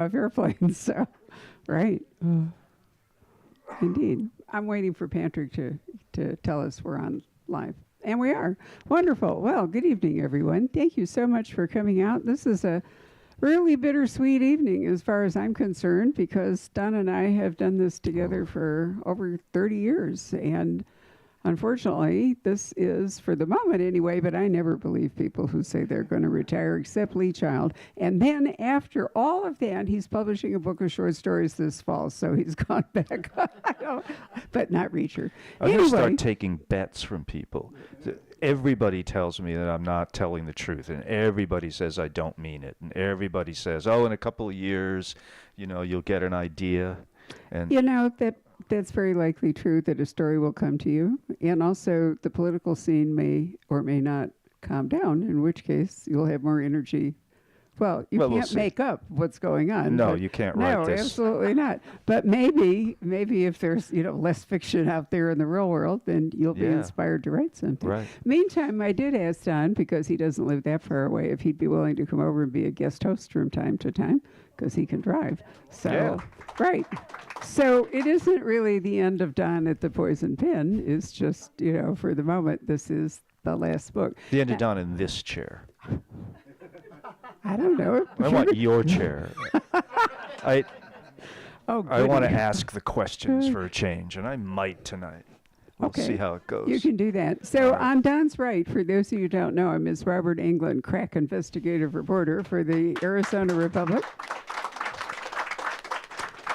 of airplanes. So, right. Indeed. I'm waiting for Patrick to tell us we're on live. And we are. Wonderful. Well, good evening, everyone. Thank you so much for coming out. This is a really bittersweet evening as far as I'm concerned, because Don and I have done this together for over 30 years. And unfortunately, this is, for the moment anyway, but I never believe people who say they're going to retire, except Lee Child. And then after all of that, he's publishing a book of short stories this fall, so he's gone back. But not Reacher. I'm going to start taking bets from people. Everybody tells me that I'm not telling the truth, and everybody says I don't mean it. And everybody says, oh, in a couple of years, you'll get an idea. And that's very likely true, that a story will come to you. And also the political scene may or may not calm down, in which case you'll have more energy. Well, we'll make up what's going on. No, you can't write this. No, absolutely not. But maybe if there's less fiction out there in the real world, then you'll be inspired to write something. Right. Meantime, I did ask Don, because he doesn't live that far away, if he'd be willing to come over and be a guest host from time to time, because he can drive. So, right. So it isn't really the end of Don at the Poison Pen. It's just, for the moment, this is the last book. The end of Don in this chair. I don't know. I want your chair. I want to ask the questions for a change, and I might tonight. We'll see how it goes. You can do that. So on Don's right, for those of you who don't know him, is Robert Anglen, crack investigative reporter for the Arizona Republic.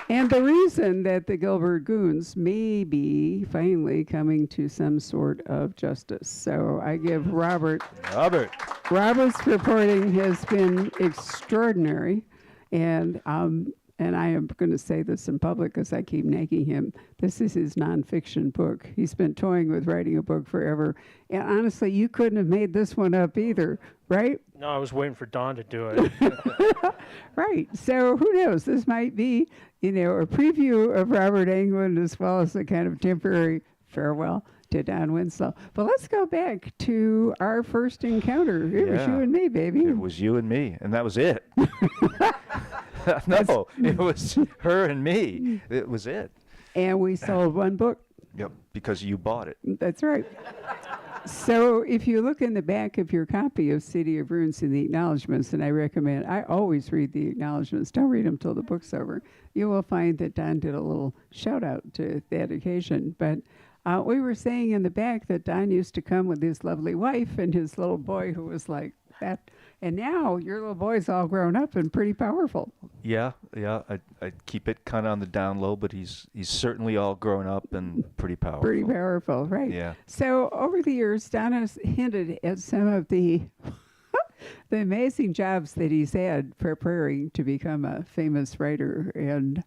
And the reason that the Gilbert Goons may be finally coming to some sort of justice. So I give Robert's reporting has been extraordinary. And I am going to say this in public because I keep nagging him. This is his nonfiction book. He's been toying with writing a book forever. And honestly, you couldn't have made this one up either, right? No, I was waiting for Don to do it. Right. So who knows? This might be, a preview of Robert Anglen, as well as a kind of temporary farewell to Don Winslow. But let's go back to our first encounter. It was you and me, baby. It was you and me, and that was it. No, it was her and me. It was it. And we sold one book. Yep, because you bought it. That's right. So if you look in the back of your copy of City of Ruins in the acknowledgments, and I always read the acknowledgments. Don't read them till the book's over. You will find that Don did a little shout out to that occasion. But we were saying in the back that Don used to come with his lovely wife and his little boy who was like that. And now your little boy's all grown up and pretty powerful. Yeah. I keep it kind of on the down low, but he's certainly all grown up and pretty powerful. Pretty powerful, right? Yeah. So over the years, Don has hinted at some of the the amazing jobs that he's had preparing to become a famous writer. And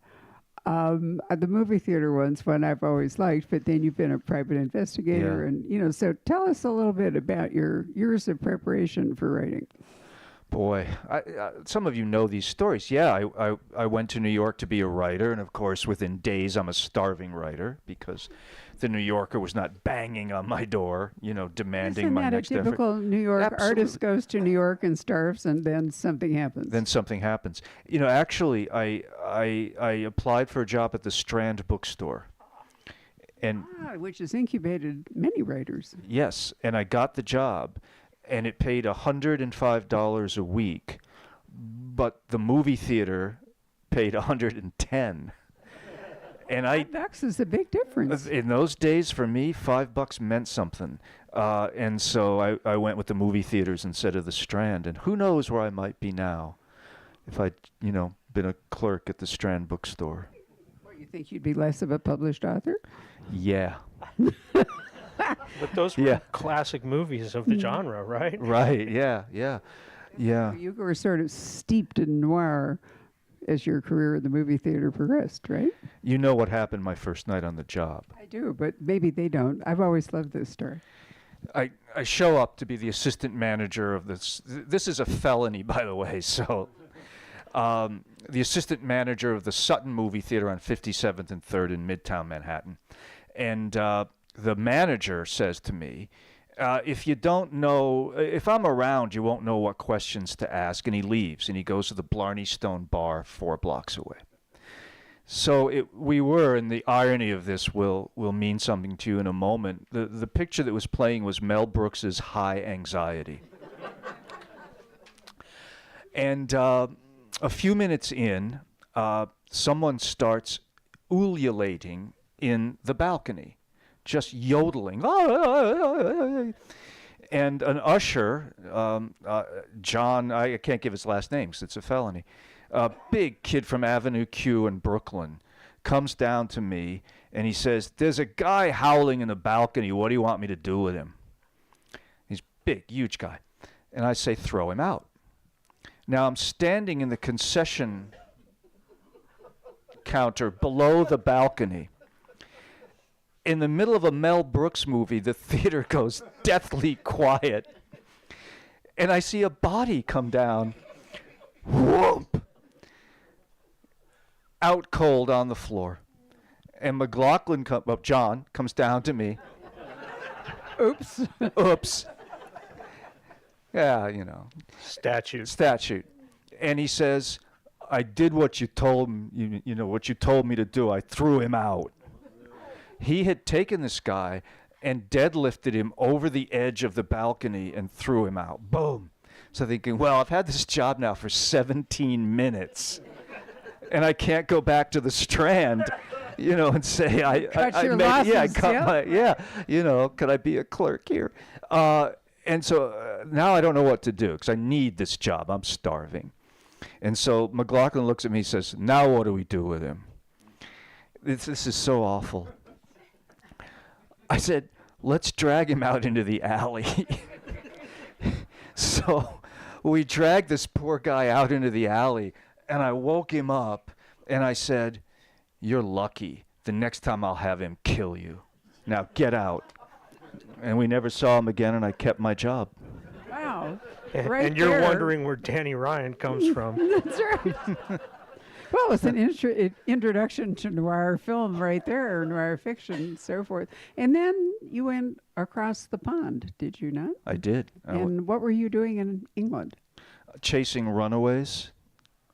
the movie theater one's one I've always liked, but then you've been a private investigator. And, so tell us a little bit about your years of preparation for writing. Boy, some of you know these stories. Yeah, I went to New York to be a writer, and of course, within days, I'm a starving writer because the New Yorker was not banging on my door, demanding my next effort. Isn't that a typical New York artist goes to New York and starves, and then something happens? Actually, I applied for a job at the Strand bookstore. Which has incubated many writers. Yes, and I got the job. And it paid $105 a week, but the movie theater paid $110. And $5 is a big difference. In those days, for me, $5 meant something. And so I went with the movie theaters instead of the Strand. And who knows where I might be now if I'd, been a clerk at the Strand bookstore. What, you think you'd be less of a published author? Yeah. But those were classic movies of the genre, right? Right, yeah. You were sort of steeped in noir as your career in the movie theater progressed, right? You know what happened my first night on the job. I do, but maybe they don't. I've always loved this story. I show up to be the assistant manager of this. This is a felony, by the way, so... the assistant manager of the Sutton movie theater on 57th and 3rd in Midtown Manhattan. And... the manager says to me, if you don't know, if I'm around, you won't know what questions to ask. And he leaves, and he goes to the Blarney Stone Bar 4 blocks away. So we were, and the irony of this will mean something to you in a moment. The picture that was playing was Mel Brooks's High Anxiety. And a few minutes in, someone starts ululating in the balcony, just yodeling. And an usher, John, I can't give his last name because it's a felony, a big kid from Avenue Q in Brooklyn, comes down to me and he says, "There's a guy howling in the balcony. What do you want me to do with him?" He's big, huge guy. And I say, "Throw him out." Now I'm standing in the concession counter below the balcony. In the middle of a Mel Brooks movie, the theater goes deathly quiet. And I see a body come down. Whoop! Out cold on the floor. And John comes down to me. Oops. Oops. Yeah, you know. Statute. And he says, "I did what you told me, what you told me to do. I threw him out." He had taken this guy and deadlifted him over the edge of the balcony and threw him out. Boom. So thinking, well, I've had this job now for 17 minutes, and I can't go back to the Strand, and say I could I be a clerk here? And so now I don't know what to do because I need this job. I'm starving. And so McLaughlin looks at me and says, "Now what do we do with him?" This is so awful. I said, "Let's drag him out into the alley." So we dragged this poor guy out into the alley, and I woke him up, and I said, "You're lucky. The next time I'll have him kill you. Now get out." And we never saw him again, and I kept my job. Wow. And you're wondering where Danny Ryan comes from. That's right. Well, it's an introduction to noir film right there, noir fiction, and so forth. And then you went across the pond, did you not? I did. And what were you doing in England? Chasing runaways.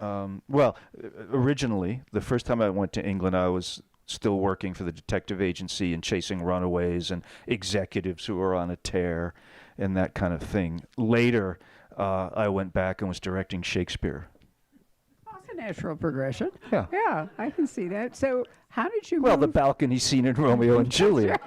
Originally, the first time I went to England, I was still working for the detective agency and chasing runaways and executives who were on a tear and that kind of thing. Later, I went back and was directing Shakespeare. That's a natural progression. Yeah. Yeah, I can see that. So how did you Well, move? the balcony scene in Romeo and Juliet.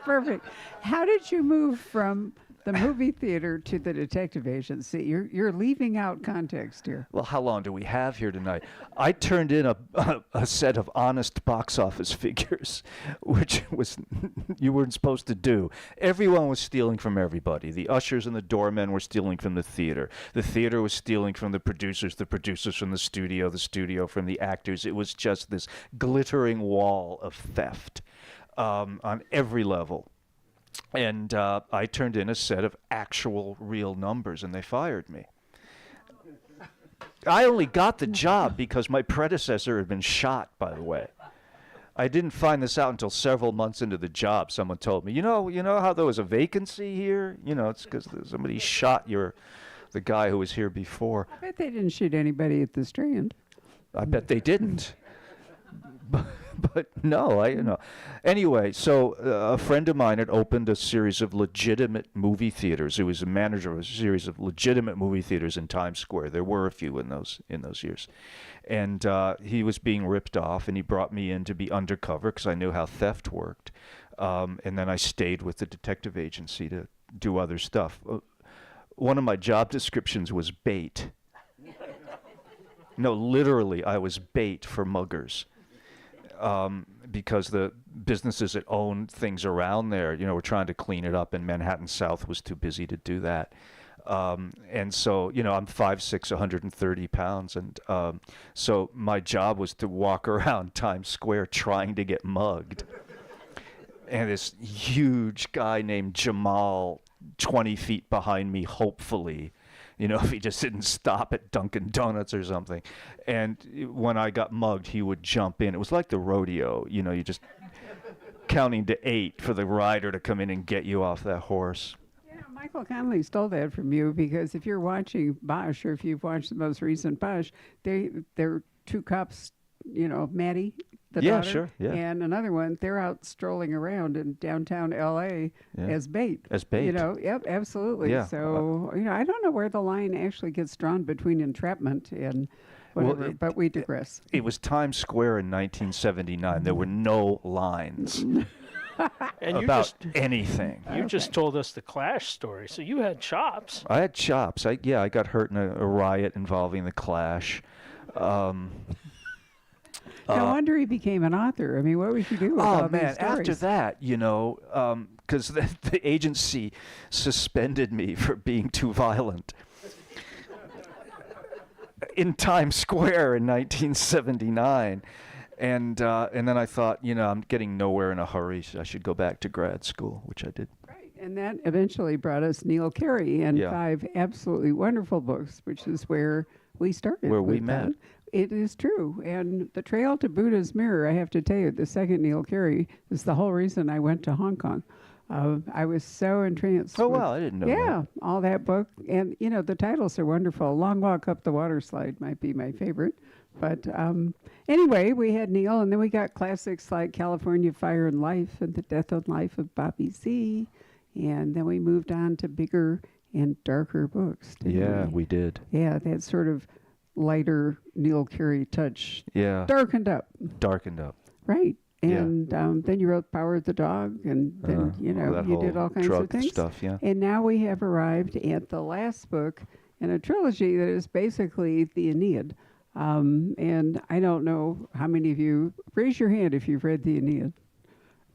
Perfect. How did you move from the movie theater to the detective agency? You're leaving out context here. Well, how long do we have here tonight? I turned in a set of honest box office figures, which was you weren't supposed to do. Everyone was stealing from everybody. The ushers and the doormen were stealing from the theater. The theater was stealing from the producers from the studio from the actors. It was just this glittering wall of theft on every level. And I turned in a set of actual real numbers, and they fired me. I only got the job because my predecessor had been shot, by the way. I didn't find this out until several months into the job. Someone told me, you know how there was a vacancy here? It's because somebody shot the guy who was here before. I bet they didn't shoot anybody at the Strand. I bet they didn't. But no, Anyway, so a friend of mine had opened a series of legitimate movie theaters. He was a manager of a series of legitimate movie theaters in Times Square. There were a few in those years. And he was being ripped off, and he brought me in to be undercover because I knew how theft worked. And then I stayed with the detective agency to do other stuff. One of my job descriptions was bait. No, literally, I was bait for muggers. Because the businesses that owned things around there, were trying to clean it up, and Manhattan South was too busy to do that. And so, I'm 5'6", 130 pounds. And so my job was to walk around Times Square trying to get mugged. And this huge guy named Jamal, 20 feet behind me, hopefully, if he just didn't stop at Dunkin' Donuts or something. And when I got mugged, he would jump in. It was like the rodeo, you just counting to 8 for the rider to come in and get you off that horse. Michael Connelly stole that from you because if you're watching Bosch or if you've watched the most recent Bosch, they're two cops, Maddie, the Yeah, daughter, sure, yeah. and another one. They're out strolling around in downtown L.A. Yeah. as bait. As bait. Yep, absolutely. Yeah. So, I don't know where the line actually gets drawn between entrapment and whatever, but we digress. It was Times Square in 1979. There were no lines And about anything. you just told us the Clash story, so you had chops. I had chops. I got hurt in a riot involving the Clash. No wonder he became an author. I mean, what would you do with all Oh these man! stories? After that, because the agency suspended me for being too violent in Times Square in 1979, and then I thought, I'm getting nowhere in a hurry. So I should go back to grad school, which I did. Right, and that eventually brought us Neil Carey and Yeah. 5 absolutely wonderful books, which is where we started. Where we with met. them. It is true. And The Trail to Buddha's Mirror, I have to tell you, the second Neil Carey is the whole reason I went to Hong Kong. I was so entranced. Oh with, wow! I didn't know yeah, all that book. And, the titles are wonderful. Long Walk Up the Water Slide might be my favorite. But anyway, we had Neil, and then we got classics like California Fire and Life and The Death and Life of Bobby Z. And then we moved on to bigger and darker books. that. didn't Yeah, we did. Yeah, that sort of lighter Neil Carey touch. Yeah, Darkened up. darkened up. Right. Yeah. And then you wrote Power of the Dog, and then, all that you did whole all kinds drug of things. stuff. Yeah. And now we have arrived at the last book in a trilogy that is basically the Aeneid. And I don't know how many of you, raise your hand if you've read the Aeneid.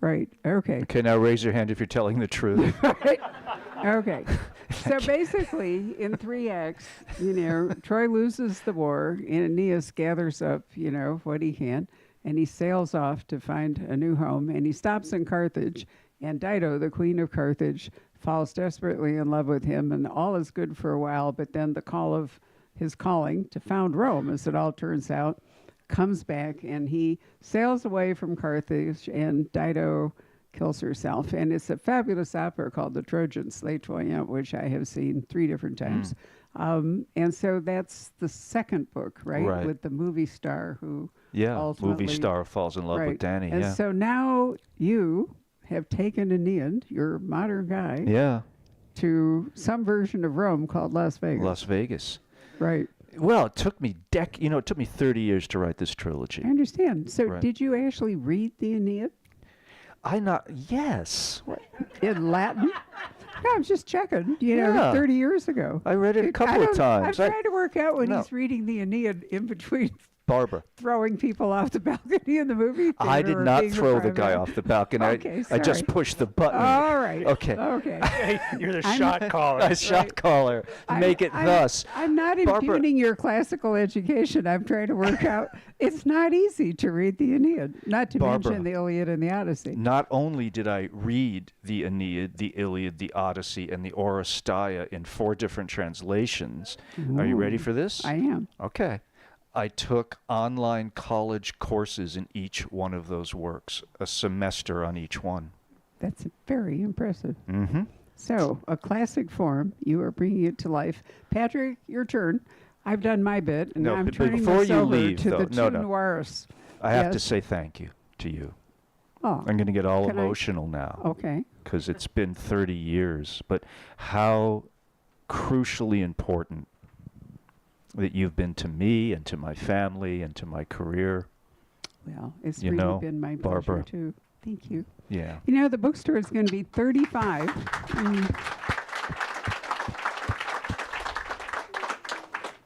Right. Okay. Okay, now raise your hand if you're telling the truth. Right. Okay. So basically, in 3 acts, Troy loses the war, and Aeneas gathers up, what he can, and he sails off to find a new home, and he stops in Carthage, and Dido, the queen of Carthage, falls desperately in love with him, and all is good for a while, but then the call of his calling to found Rome, as it all turns out, comes back, and he sails away from Carthage, and Dido kills herself. And it's a fabulous opera called The Trojans, Les Troyens, which I have seen 3 different times. And so that's the second book, right? With the movie star who ultimately... movie star falls in love with Danny. And so now you have taken Aeneid, your modern guy, to some version of Rome called Las Vegas. Las Vegas. Right. Well, it took me it took me 30 years to write this trilogy. I understand. So Right. did you actually read the Aeneid? Yes. In Latin? No, I'm just checking. Yeah. 30 years ago. I read it a couple of times. I'm trying to work out when No. he's reading the Aeneid in between Barbara. throwing people off the balcony in the movie. I theater did or not being throw the private. guy off the balcony. Okay, I just sorry. pushed the button. All right. Okay. Okay. Hey, you're the I'm- shot caller. A shot caller. Make it thus. I'm not Barbara- impugning your classical education. I'm trying to work out. It's not easy to read the Aeneid, not to Barbara. mention the Iliad and the Odyssey. Not only did I read the Aeneid, the Iliad, the Odyssey, and the Oresteia in 4 different translations. Are you ready for this? I am. Okay. I took online college courses in each one of those works, a semester on each one. That's very impressive. Mm-hmm. So, a classic form, you are bringing it to life. Patrick, your turn. I've done my bit, and No, now I'm but turning before this you over leave, to though- the no, two no. noirs. I have to Yes. say thank you to you. Oh, I'm going to get all Can I- emotional now okay. because it's been 30 years, but how crucially important that you've been to me and to my family and to my career. Well, it's You really know, been my pleasure, Barbara. too. Thank you. Yeah. The bookstore is going to be 35.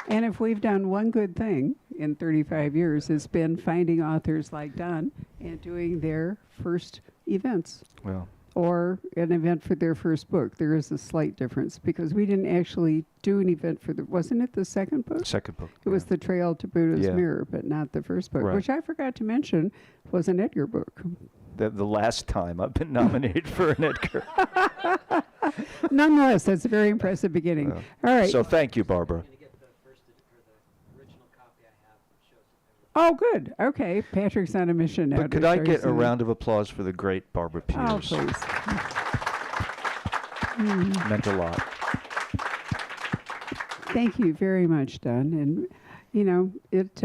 And if we've done one good thing in 35 years, it's been finding authors like Don and doing their first events Well, or an event for their first book. There is a slight difference because we didn't actually do an event for wasn't it the second book? second book. It was The Trail to Buddha's Yeah. Mirror, but not the first book, Right. which I forgot to mention was an Edgar book. the last time I've been nominated for an Edgar. Nonetheless, that's a very impressive beginning. Well, All right. So thank you, Barbara. Oh, good. Okay. Patrick's on a mission now. But to could I show you get a something. round of applause for the great Barbara Oh, Pierce? please. Meant a lot. Thank you very much, Don. And, you know, it,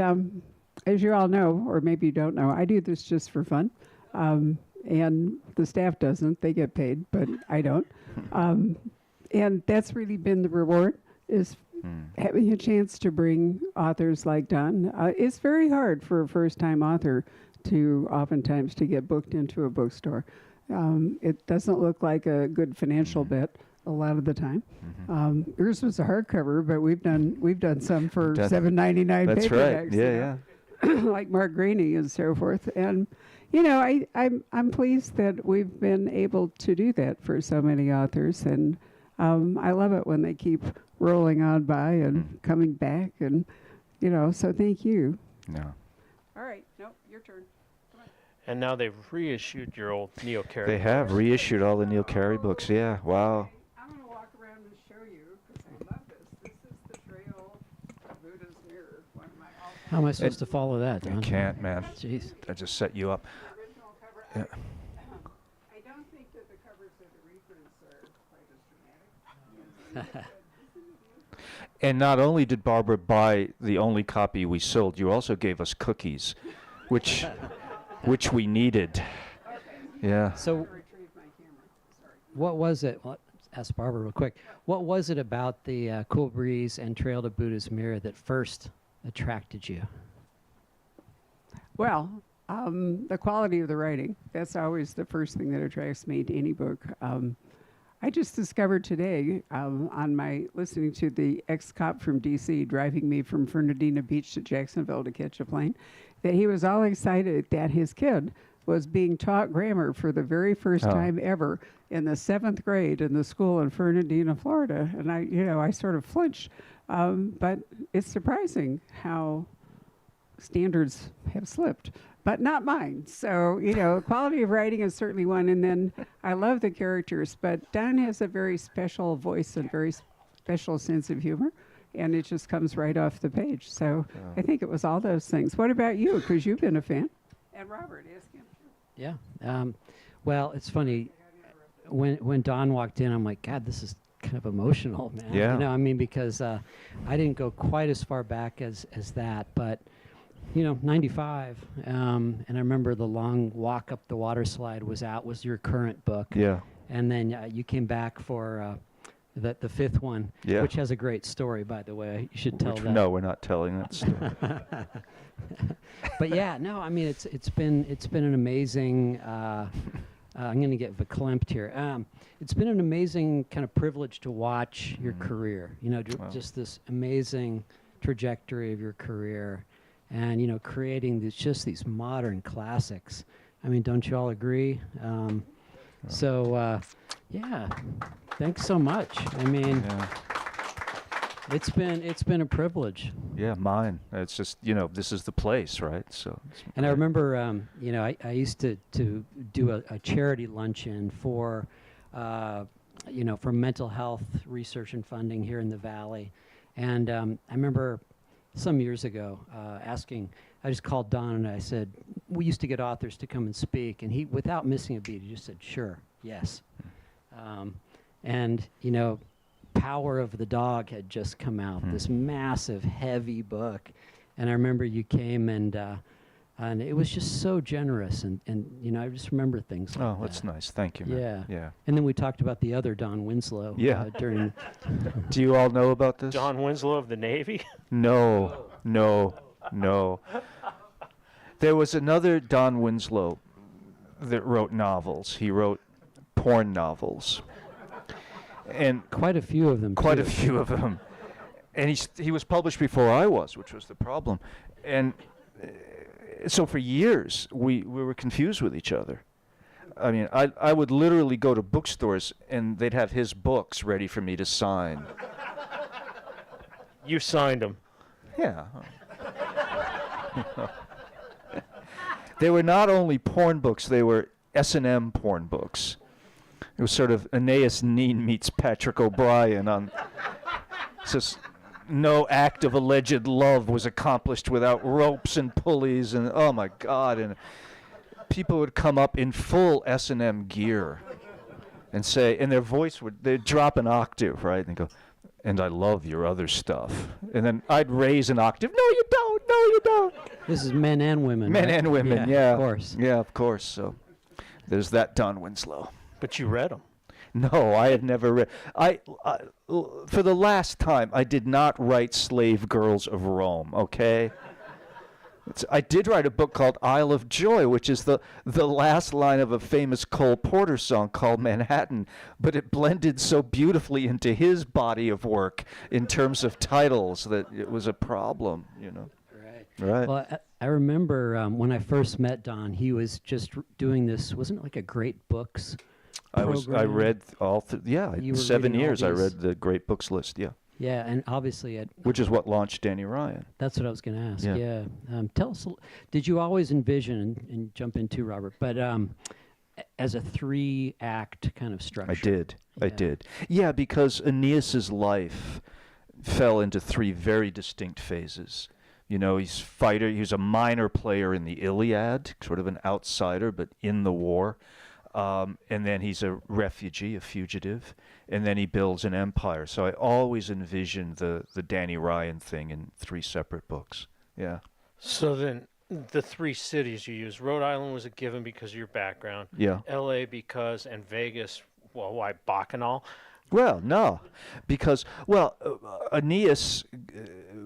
as you all know, or maybe you don't know, I do this just for fun. And the staff doesn't. They get paid, but I don't. And that's really been the reward, is having a chance to bring authors like Don. It's very hard for a first-time author to oftentimes to get booked into a bookstore. It doesn't look like a good financial bet a lot of the time. Yours was a hardcover, but we've done some for $7.99 That's paperbacks. right. Yeah. Like Mark Graney and so forth. And you know, I'm pleased that we've been able to do that for so many authors, and I love it when they keep rolling on by and coming back, and you know, so thank you. No. All right, nope, your turn. And now they've reissued your old Neil Carey. They have reissued all the Neil Carey books. Yeah. Wow. I'm going to walk around and show you because I love this. This is the Trail of Buddha's Mirror, one of my all-time. How am I supposed to follow that, Don? You can't, man. Jeez. I just set you up. The original cover. Yeah. I don't think that the covers of the reprints are quite as dramatic. And not only did Barbara buy the only copy we sold, you also gave us cookies, which we needed. Yeah. So, Retrieve my camera. Sorry. what was it? Well, let's ask Barbara real quick. What was it about the Cool Breeze and Trail to Buddha's Mirror that first attracted you? Well, the quality of the writing. That's always the first thing that attracts me to any book. I just discovered today on my listening to the ex-cop from D.C. driving me from Fernandina Beach to Jacksonville to catch a plane, that he was all excited that his kid was being taught grammar for the very first time ever in the 7th grade in the school in Fernandina, Florida. And I sort of flinched. But it's surprising how standards have slipped, but not mine. So, quality of writing is certainly one. And then I love the characters, but Don has a very special voice and very special sense of humor, and it just comes right off the page. So I think it was all those things. What about you? Because you've been a fan. And Robert, ask him. Yeah. Well, it's funny. When Don walked in, I'm like, God, this is kind of emotional, man. Yeah. Because I didn't go quite as far back as that, but 95, and I remember The Long Walk Up the Water Slide was your current book. Yeah. And then you came back for the 5th one, which has a great story, by the way. You should tell that. No, we're not telling that story. But yeah, no, I mean it's been an amazing. I'm going to get verklempt here. It's been an amazing kind of privilege to watch your career. Just this amazing trajectory of your career, and creating these modern classics. I mean, don't you all agree? So yeah, thanks so much. I mean, it's been a privilege. Yeah, mine. It's just this is the place, right? So. And I remember, I used to do a charity luncheon for mental health research and funding here in the Valley, and I remember some years ago asking. I just called Don and I said, we used to get authors to come and speak, and he, without missing a beat, he just said, sure, yes. And Power of the Dog had just come out, this massive, heavy book. And I remember you came and it was just so generous. And I just remember things like that. Oh, that's nice. Thank you, man. Yeah. Yeah. And then we talked about the other Don Winslow. Yeah. During. Do you all know about this? Don Winslow of the Navy? No. There was another Don Winslow that wrote novels. He wrote porn novels. And quite a few of them. Quite a few of them. And he was published before I was, which was the problem. And so for years, we were confused with each other. I mean, I would literally go to bookstores, and they'd have his books ready for me to sign. You signed them. Yeah. They were not only porn books, they were S&M porn books. It was sort of Aeneas Nin meets Patrick O'Brien on... Just no act of alleged love was accomplished without ropes and pulleys, and oh my God, and people would come up in full S&M gear. and say, and their voice they'd drop an octave, right? And go, and I love your other stuff. And then I'd raise an octave. No, you don't. No, you don't. This is men and women. Men right? and women, yeah. Of course. Yeah, of course. So there's that Don Winslow. But you read them. No, I had never read. For the last time, I did not write Slave Girls of Rome, okay? I did write a book called Isle of Joy, which is the last line of a famous Cole Porter song called Manhattan, but it blended so beautifully into his body of work in terms of titles that it was a problem, you know. Right. Well, I remember when I first met Don, he was just doing this, wasn't it like a great books I program? read all, You were 7 reading all years I these- read the great books list, yeah. Yeah, and obviously, Which is what launched Danny Ryan. that's what I was going to ask. Yeah. Yeah. Tell us, did you always envision, and jump in too, Robert, but as a 3-act kind of structure? I Yeah. did. Yeah, because Aeneas's life fell into 3 very distinct phases. You know, he's a minor player in the Iliad, sort of an outsider, but in the war. And then he's a refugee, a fugitive, and then he builds an empire. So I always envisioned the Danny Ryan thing in 3 separate books. Yeah. So then the 3 cities you used, Rhode Island was a given because of your background. Yeah. L.A. because, and Vegas, well, why, Bacchanal? Well, no, because, Aeneas,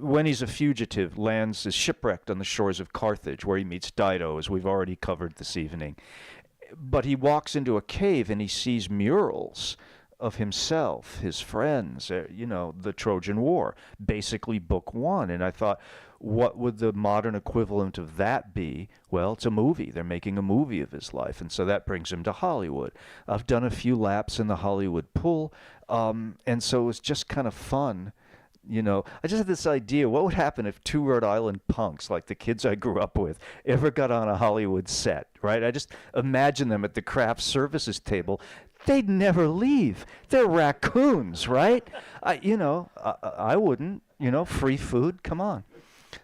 when he's a fugitive, is shipwrecked on the shores of Carthage, where he meets Dido, as we've already covered this evening. But he walks into a cave and he sees murals of himself, his friends, the Trojan War, basically book 1. And I thought, what would the modern equivalent of that be? Well, it's a movie. They're making a movie of his life. And so that brings him to Hollywood. I've done a few laps in the Hollywood pool. And so it was just kind of fun. You know, I just had this idea, what would happen if 2 Rhode Island punks, like the kids I grew up with, ever got on a Hollywood set, right? I just imagine them at the craft services table. They'd never leave. They're raccoons, right? I wouldn't, free food, come on.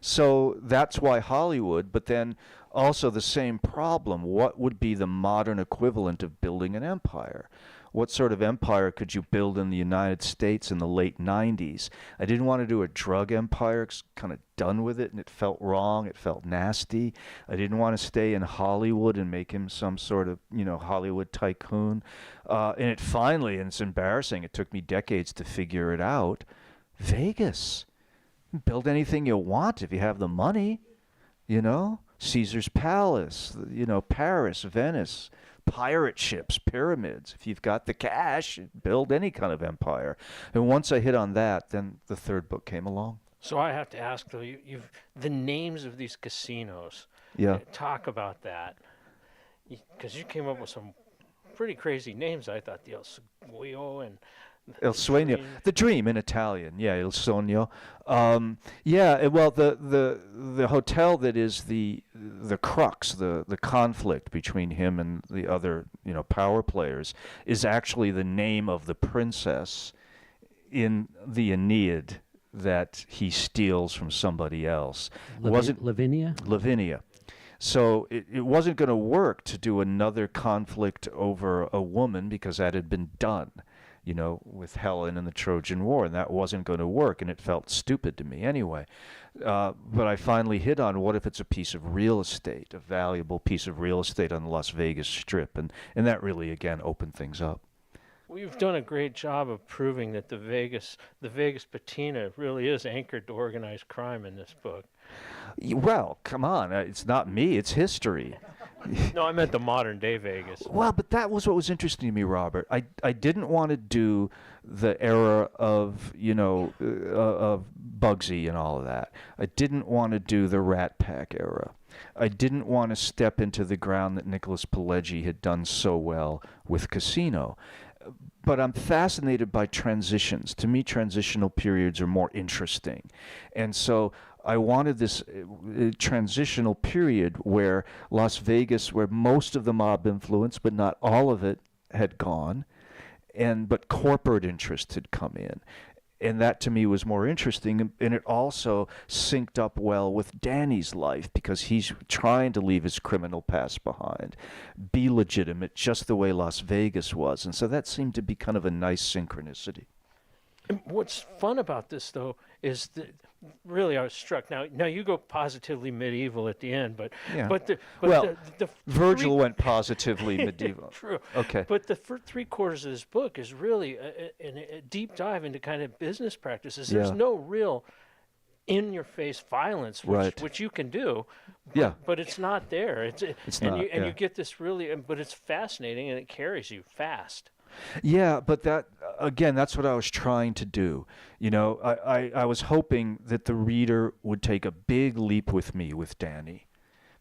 So that's why Hollywood, but then also the same problem. What would be the modern equivalent of building an empire? What sort of empire could you build in the United States in the late 90s? I didn't want to do a drug empire. Kind of done with it, and it felt wrong. It felt nasty. I didn't want to stay in Hollywood and make him some sort of, Hollywood tycoon. And it's embarrassing. It took me decades to figure it out. Vegas. Build anything you want if you have the money. Caesar's Palace, Paris, Venice. Pirate ships, pyramids. If you've got the cash, build any kind of empire. And once I hit on that, then the 3rd book came along. So I have to ask, though, you've the names of these casinos. Yeah. Talk about that. Because you came up with some pretty crazy names, I thought. The El Sueño and... El Sueño. The dream in Italian. Yeah, Il Sogno. The hotel that is the crux, the conflict between him and the other, power players, is actually the name of the princess in the Aeneid that he steals from somebody else. Lavinia? Lavinia. So it wasn't going to work to do another conflict over a woman because that had been done. With Helen and the Trojan War, and that wasn't going to work, and it felt stupid to me anyway. But I finally hit on what if it's a piece of real estate, a valuable piece of real estate on the Las Vegas Strip, and that really, again, opened things up. Well, you've done a great job of proving that the Vegas patina really is anchored to organized crime in this book. Well, come on, it's not me, it's history. No, I meant the modern day Vegas. Well, but that was what was interesting to me, Robert. I didn't want to do the era of, of Bugsy and all of that. I didn't want to do the Rat Pack era. I didn't want to step into the ground that Nicholas Pileggi had done so well with Casino. But I'm fascinated by transitions. To me, transitional periods are more interesting. And so I wanted this transitional period where Las Vegas, where most of the mob influence, but not all of it, had gone, but corporate interest had come in. And that to me was more interesting, and it also synced up well with Danny's life, because he's trying to leave his criminal past behind, be legitimate just the way Las Vegas was. And so that seemed to be kind of a nice synchronicity. And what's fun about this, though, is that really I was struck. Now you go positively medieval at the end, but Yeah. well, the Virgil went positively medieval. True. Okay. But the first 3/4 of this book is really a deep dive into kind of business practices. There's Yeah. no real in-your-face violence, Right. which you can do. Yeah. But it's not there. It's not, you yeah. get this really, but it's fascinating and it carries you fast. Yeah, but that, again, that's what I was trying to do. You know, I was hoping that the reader would take a big leap with me with Danny,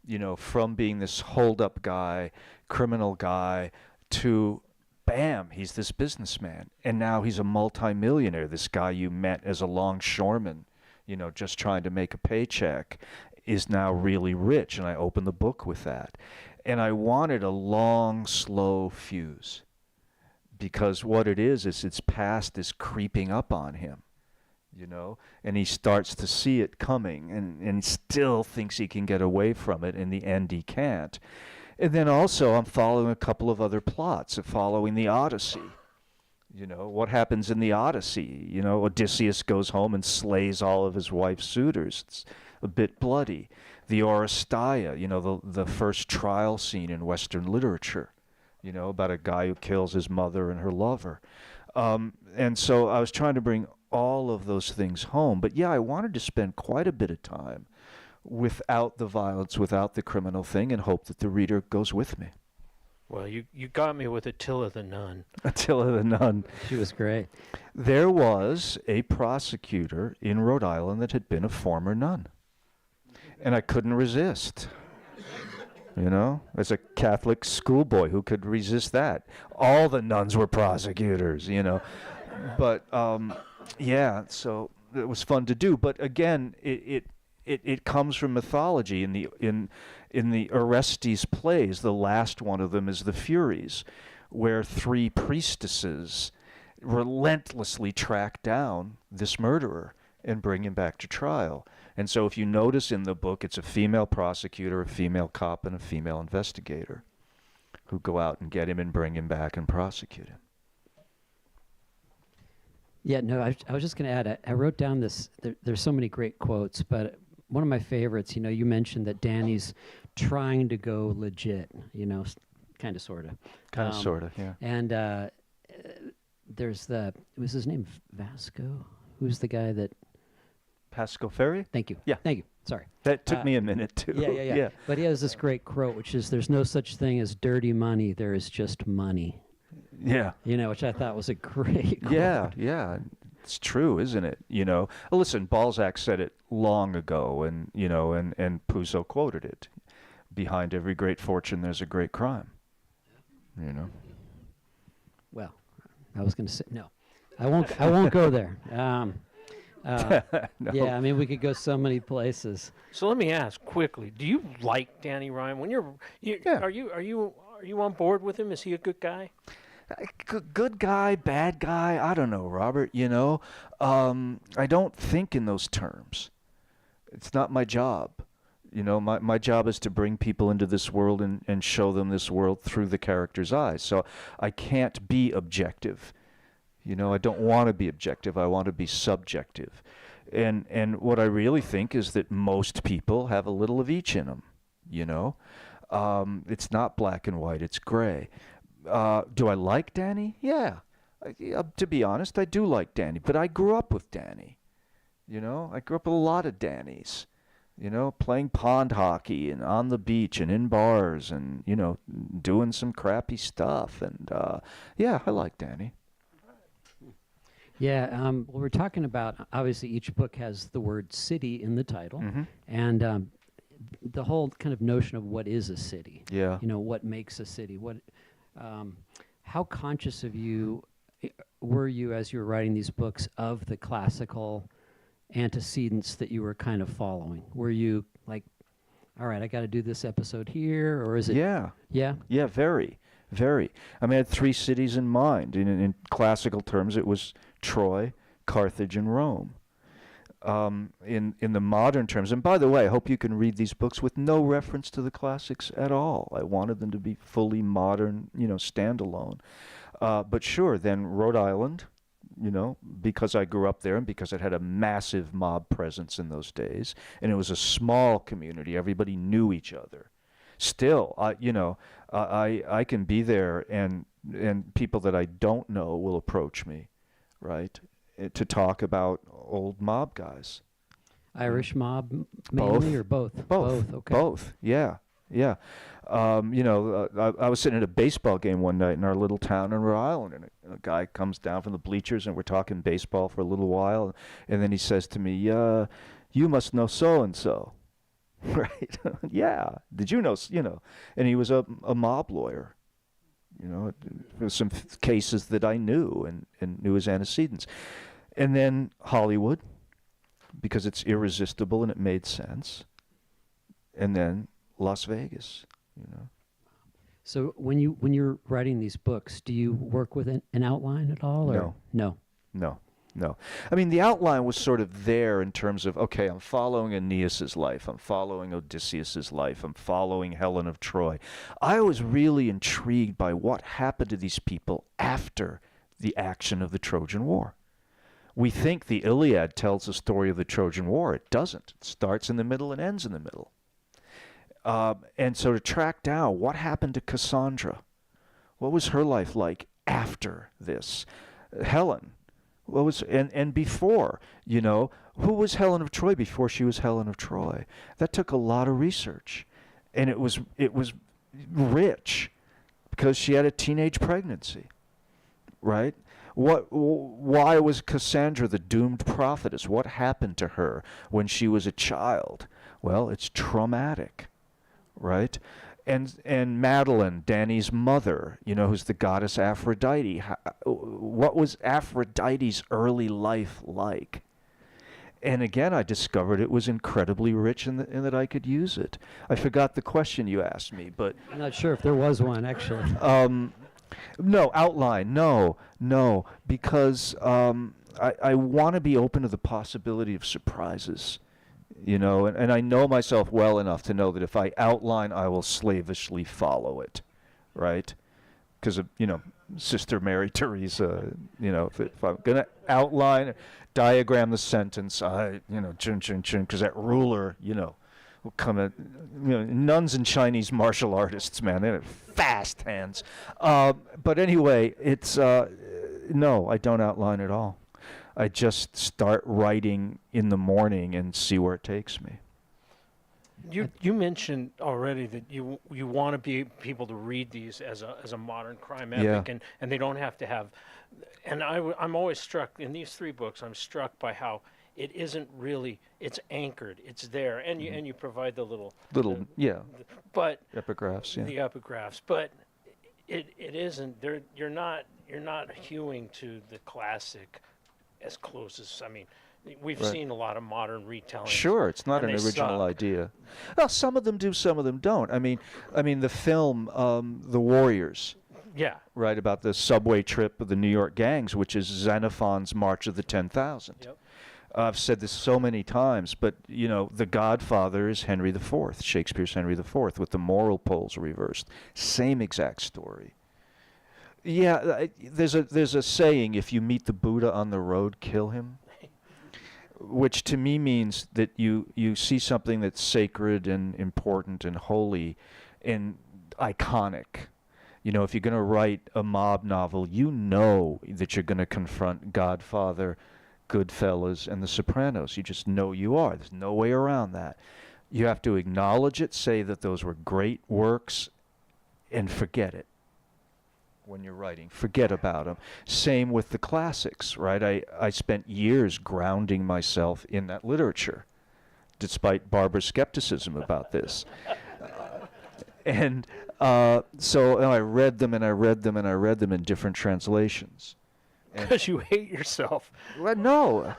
you know, from being this hold-up guy, criminal guy, to bam, he's this businessman. And now he's a multimillionaire, this guy you met as a longshoreman, you know, just trying to make a paycheck, is now really rich. And I opened the book with that. And I wanted a long, slow fuse. Because what it is its past is creeping up on him, you know, and he starts to see it coming, and still thinks he can get away from it. In the end, he can't. And then also I'm following a couple of other plots, following the Odyssey. You know, what happens in the Odyssey? You know, Odysseus goes home and slays all of his wife's suitors. It's a bit bloody. The Oresteia, you know, the first trial scene in Western literature. You know, about a guy who kills his mother and her lover. And so I was trying to bring all of those things home. But yeah, I wanted to spend quite a bit of time without the violence, without the criminal thing, and hope that the reader goes with me. Well, you got me with Attila the Nun. Attila the Nun. She was great. There was a prosecutor in Rhode Island that had been a former nun. And I couldn't resist. You know, as a Catholic schoolboy, who could resist that? All the nuns were prosecutors, you know. But yeah, so it was fun to do. But again, it comes from mythology. In the Orestes plays, the last one of them is the Furies, where 3 priestesses relentlessly track down this murderer and bring him back to trial. And so if you notice in the book, it's a female prosecutor, a female cop, and a female investigator who go out and get him and bring him back and prosecute him. Yeah, no, I was just going to add, I wrote down this, there's so many great quotes, but one of my favorites, you know, you mentioned that Danny's trying to go legit, you know, kind of, sort of. Kind of, sort of, yeah. And there's was his name Vasco? Who's the guy that... Pascal Ferry? Thank you. Yeah. Thank you. Sorry. That took me a minute, too. Yeah. But he has this great quote, which is, "There's no such thing as dirty money. There is just money." Yeah. You know, which I thought was a great quote. Yeah. It's true, isn't it? You know, listen, Balzac said it long ago, and, you know, and Puzo quoted it. Behind every great fortune, there's a great crime. You know? Well, I was going to say, no. I won't go there. No. Yeah, I mean, we could go so many places. So let me ask quickly: do you like Danny Ryan? When Yeah. are you on board with him? Is he a good guy? Good guy, bad guy, I don't know, Robert, you know. I don't think in those terms. It's not my job. You know, my job is to bring people into this world and show them this world through the character's eyes. So I can't be objective. You know, I don't want to be objective. I want to be subjective. And what I really think is that most people have a little of each in them, you know. It's not black and white, it's gray. Do I like Danny? Yeah. To be honest, I do like Danny, but I grew up with Danny. You know, I grew up with a lot of Dannys. You know, playing pond hockey and on the beach and in bars and, you know, doing some crappy stuff. And, yeah, I like Danny. Yeah, well, we're talking about, obviously, each book has the word city in the title. Mm-hmm. And the whole kind of notion of what is a city. Yeah. You know, what makes a city. How conscious were you as you were writing these books of the classical antecedents that you were kind of following? Were you like, all right, I got to do this episode here, or is it? Yeah. Yeah? Yeah, very. I mean, I had 3 cities in mind. In classical terms, it was Troy, Carthage and Rome. In the modern terms, and by the way, I hope you can read these books with no reference to the classics at all. I wanted them to be fully modern, standalone. But sure, then Rhode Island, because I grew up there and because it had a massive mob presence in those days, and it was a small community, everybody knew each other. Still, I can be there, and people that I don't know will approach me, right, to talk about old mob guys. Irish mob mainly, or both? Both. Okay. Both. Yeah. Yeah. I was sitting at a baseball game one night in our little town in Rhode Island, and a guy comes down from the bleachers, and we're talking baseball for a little while, and then he says to me, "You must know so and so." Right? Yeah. Did you know? And he was a mob lawyer. There was some cases that I knew and knew his antecedents. And then Hollywood, because it's irresistible and it made sense. And then Las Vegas, So when you're writing these books, do you work with an outline at all? Or? No. No. I mean, the outline was sort of there in terms of, okay, I'm following Aeneas's life, I'm following Odysseus's life, I'm following Helen of Troy. I was really intrigued by what happened to these people after the action of the Trojan War. We think the Iliad tells the story of the Trojan War. It doesn't. It starts in the middle and ends in the middle. And so to track down what happened to Cassandra, what was her life like after this? Helen, what was and before? Who was Helen of Troy before she was Helen of Troy? That took a lot of research, and it was rich because she had a teenage pregnancy, right? Why was Cassandra the doomed prophetess? What happened to her when she was a child? Well, it's traumatic, right? And Madeline, Danny's mother, who's the goddess Aphrodite. What was Aphrodite's early life like? And again, I discovered it was incredibly rich in that I could use it. I forgot the question you asked me, but I'm not sure if there was one, actually. No, outline. No, because I want to be open to the possibility of surprises, and I know myself well enough to know that if I outline, I will slavishly follow it, right? Because of, Sister Mary Teresa, if I'm going to outline, diagram the sentence, because that ruler, will come at, nuns and Chinese martial artists, man, they have fast hands. But anyway, it's, no, I don't outline at all. I just start writing in the morning and see where it takes me. You mentioned already that you want to be people to read these as a modern crime epic, and they don't have to have. And I'm always struck in these three books. I'm struck by how it isn't really. It's anchored. It's there, and you provide the little but epigraphs. Yeah. The epigraphs, but it isn't. You're not hewing to the classic as close as. I mean, we've seen a lot of modern retellings. Sure, it's not an original idea. Well, some of them do, some of them don't. I mean, the film, The Warriors. Yeah. Right, about the subway trip of the New York gangs, which is Xenophon's March of the 10,000. Yep. I've said this so many times, but, The Godfather is Henry IV, Shakespeare's Henry IV, with the moral poles reversed. Same exact story. Yeah, there's a saying, if you meet the Buddha on the road, kill him. Which to me means that you see something that's sacred and important and holy and iconic. If you're going to write a mob novel, that you're going to confront Godfather, Goodfellas, and The Sopranos. You just know you are. There's no way around that. You have to acknowledge it, say that those were great works, and forget it. When you're writing, forget about them. Same with the classics, right? I spent years grounding myself in that literature, despite Barbara's skepticism about this. So I read them and I read them and I read them in different translations. Because you hate yourself. Well, no.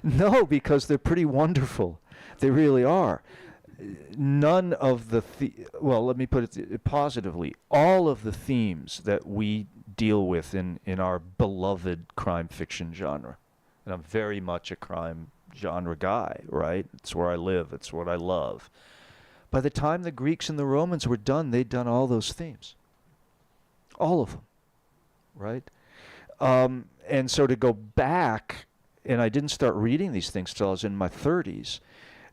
No, because they're pretty wonderful. They really are. none of well, let me put it positively. All of the themes that we deal with in our beloved crime fiction genre, and I'm very much a crime genre guy, right? It's where I live. It's what I love. By the time the Greeks and the Romans were done, they'd done all those themes. All of them, right? And so to go back, and I didn't start reading these things till I was in my 30s,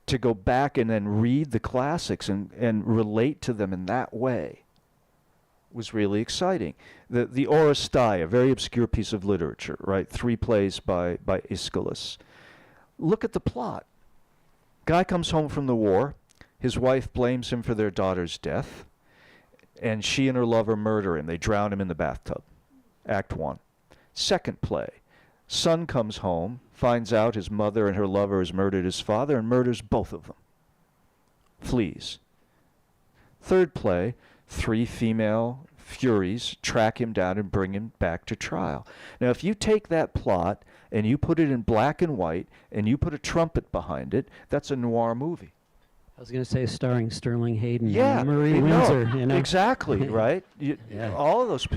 to go back and then read the classics and relate to them in that way was really exciting. The Oresteia, a very obscure piece of literature, right? 3 plays by Aeschylus. Look at the plot. Guy comes home from the war. His wife blames him for their daughter's death, and she and her lover murder him. They drown him in the bathtub. Act 1. Second play. Son comes home, finds out his mother and her lover has murdered his father, and murders both of them. Flees. Third play, 3 female furies track him down and bring him back to trial. Now, if you take that plot and you put it in black and white and you put a trumpet behind it, that's a noir movie. I was going to say starring Sterling Hayden Yeah, and Marie you Windsor. know, You know? exactly, right? Yeah. All of those,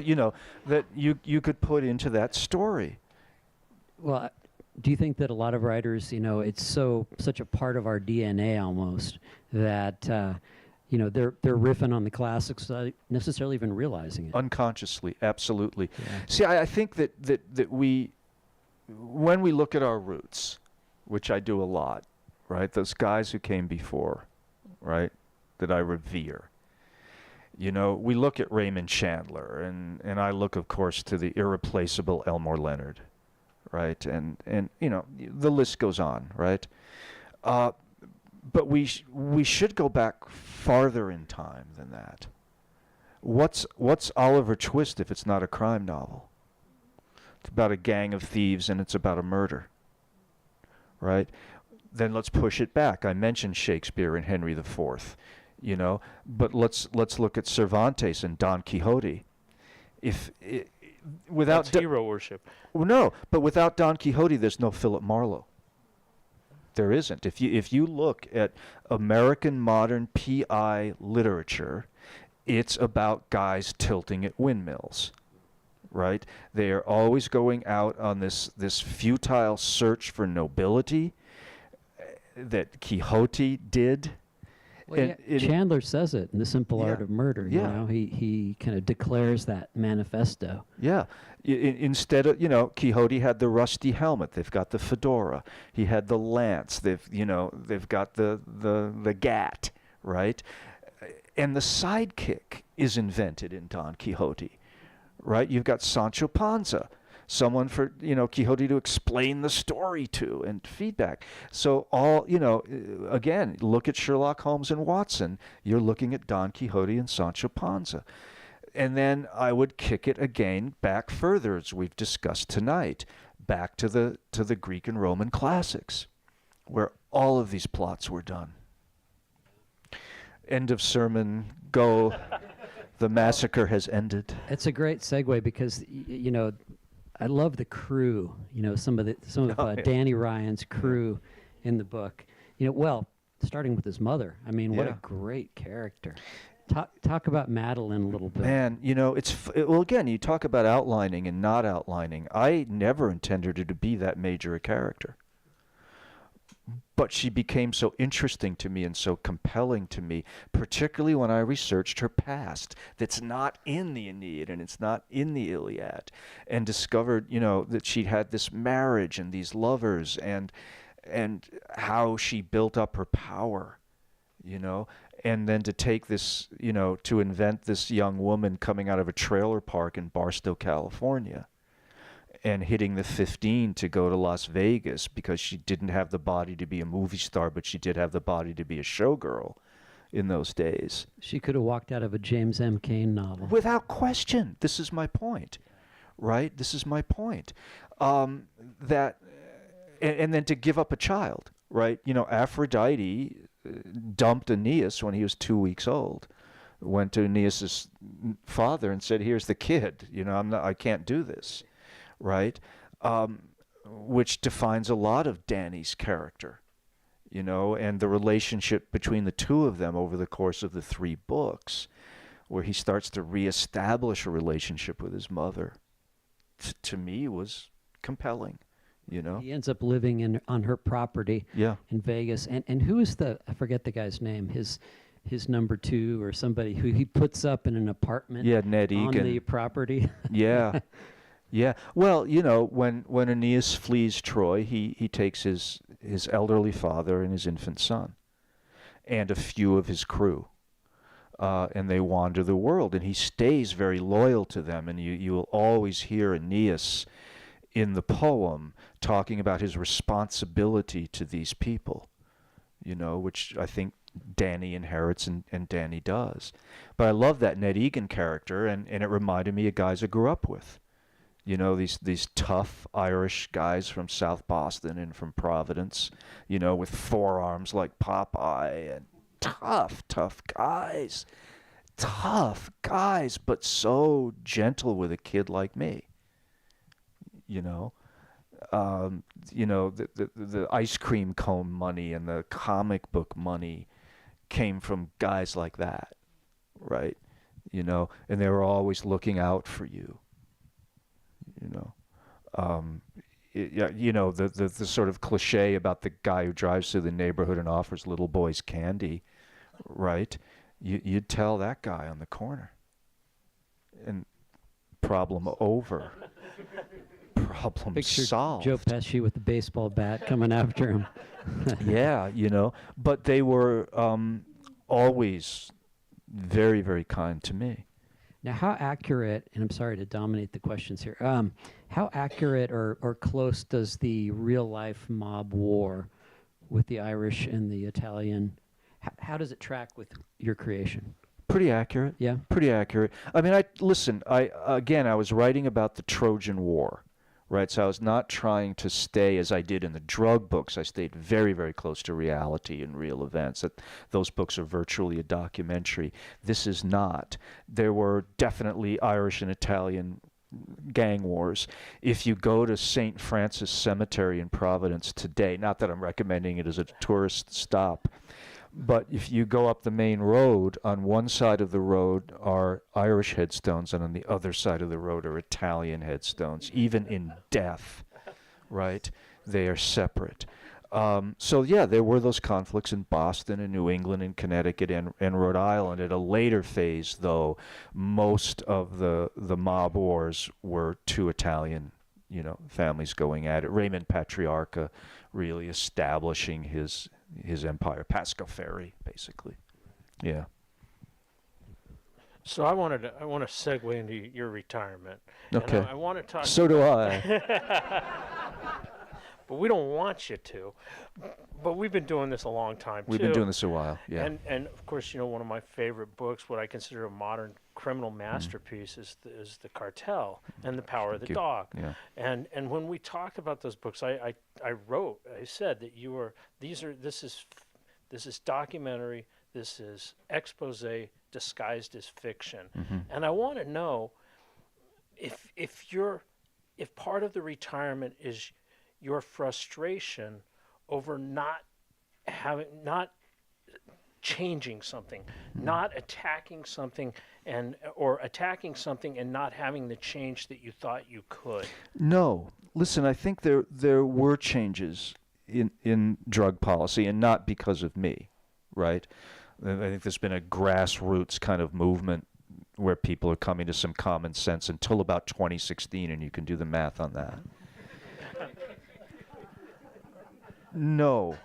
that you could put into that story. Well, do you think that a lot of writers, it's such a part of our DNA almost that they're riffing on the classics without necessarily even realizing it? Unconsciously, absolutely. Yeah. See, I think that we, when we look at our roots, which I do a lot, right? Those guys who came before, right? That I revere. We look at Raymond Chandler, and I look, of course, to the irreplaceable Elmore Leonard, right? And the list goes on, right? But we should go back farther in time than that. What's Oliver Twist if it's not a crime novel? It's about a gang of thieves and it's about a murder, right? Then let's push it back. I mentioned Shakespeare and Henry IV, but let's look at Cervantes and Don Quixote. Without That's hero worship. Well, no, but without Don Quixote, there's no Philip Marlowe. There isn't. If you look at American modern PI literature, it's about guys tilting at windmills, right? They are always going out on this futile search for nobility that Quixote did. Well, Chandler says it in The Simple Art Yeah. of Murder. Yeah. He kind of declares that manifesto. Yeah. Instead of, Quixote had the rusty helmet. They've got the fedora. He had the lance. They've got the gat, right? And the sidekick is invented in Don Quixote, right? You've got Sancho Panza, someone for, Quixote to explain the story to and feedback. So again, look at Sherlock Holmes and Watson. You're looking at Don Quixote and Sancho Panza. And then I would kick it again back further, as we've discussed tonight, back to the Greek and Roman classics, where all of these plots were done. End of sermon. Go. The massacre has ended. It's a great segue because I love the crew. Some of Yeah. Danny Ryan's crew in the book. Starting with his mother. I mean, what Yeah. a great character. Talk about Madeline a little bit. Man, well, again, you talk about outlining and not outlining. I never intended her to be that major a character. But she became so interesting to me and so compelling to me, particularly when I researched her past that's not in the Aeneid and it's not in the Iliad, and discovered, that she had this marriage and these lovers and how she built up her power, and then to take this, to invent this young woman coming out of a trailer park in Barstow, California, and hitting the 15 to go to Las Vegas because she didn't have the body to be a movie star, but she did have the body to be a showgirl in those days. She could have walked out of a James M. Cain novel. Without question. This is my point, right? This is my point. And then to give up a child, right? Aphrodite dumped Aeneas when he was 2 weeks old. Went to Aeneas's father and said, "Here's the kid. I can't do this." Right? Which defines a lot of Danny's character. you know, and the relationship between the two of them over the course of the 3 books, where he starts to reestablish a relationship with his mother, to me was compelling, you know. He ends up living on her property Yeah. in Vegas. And who is I forget the guy's name, his number 2 or somebody who he puts up in an apartment Yeah, Ned on Egan. the property. Yeah. Yeah. Well, you know, when Aeneas flees Troy, he takes his elderly father and his infant son and a few of his crew. And they wander the world, and he stays very loyal to them. And you will always hear Aeneas in the poem talking about his responsibility to these people, you know, which I think Danny inherits and Danny does. But I love that Ned Egan character, and it reminded me of guys I grew up with. You know, these tough Irish guys from South Boston and from Providence, you know, with forearms like Popeye, and tough guys. Tough guys, but so gentle with a kid like me. You know, the ice cream cone money and the comic book money came from guys like that, right? You know, and they were always looking out for you. You know, you know, the sort of cliche about the guy who drives through the neighborhood and offers little boys candy, right? You'd tell that guy on the corner, and problem over. Problem Picture solved. Joe Pesci with the baseball bat coming after him. Yeah, you know, but they were always very, very kind to me. Now, how accurate, and I'm sorry to dominate the questions here, how accurate or close does the real-life mob war with the Irish and the Italian, how does it track with your creation? Pretty accurate. Yeah? Pretty accurate. I mean, I was writing about the Trojan War, right? So I was not trying to stay as I did in the drug books. I stayed very, very close to reality and real events. Those books are virtually a documentary. This is not. There were definitely Irish and Italian gang wars. If you go to St. Francis Cemetery in Providence today, not that I'm recommending it as a tourist stop, but if you go up the main road, on one side of the road are Irish headstones, and on the other side of the road are Italian headstones. Even in death, right? They are separate. So yeah, there were those conflicts in Boston and New England and Connecticut and Rhode Island. At a later phase, though, most of the mob wars were 2 Italian, you know, families going at it. Raymond Patriarca really establishing his empire, Pascoferri, basically. Yeah. So I want to segue into your retirement. Okay. And I want to talk. So do I. But we don't want you to. But we've been doing this a long time, We've too. been doing this a while, yeah. And of course, you know, one of my favorite books, what I consider a modern criminal masterpiece, is the Cartel and the Power of the Dog. Yeah. And when we talked about those books, I said that this is documentary, this is expose disguised as fiction. Mm-hmm. And I want to know if part of the retirement is your frustration over not changing something, not attacking something, or attacking something and not having the change that you thought you could. No. Listen, I think there were changes in drug policy, and not because of me, right? I think there's been a grassroots kind of movement where people are coming to some common sense until about 2016, and you can do the math on that. No.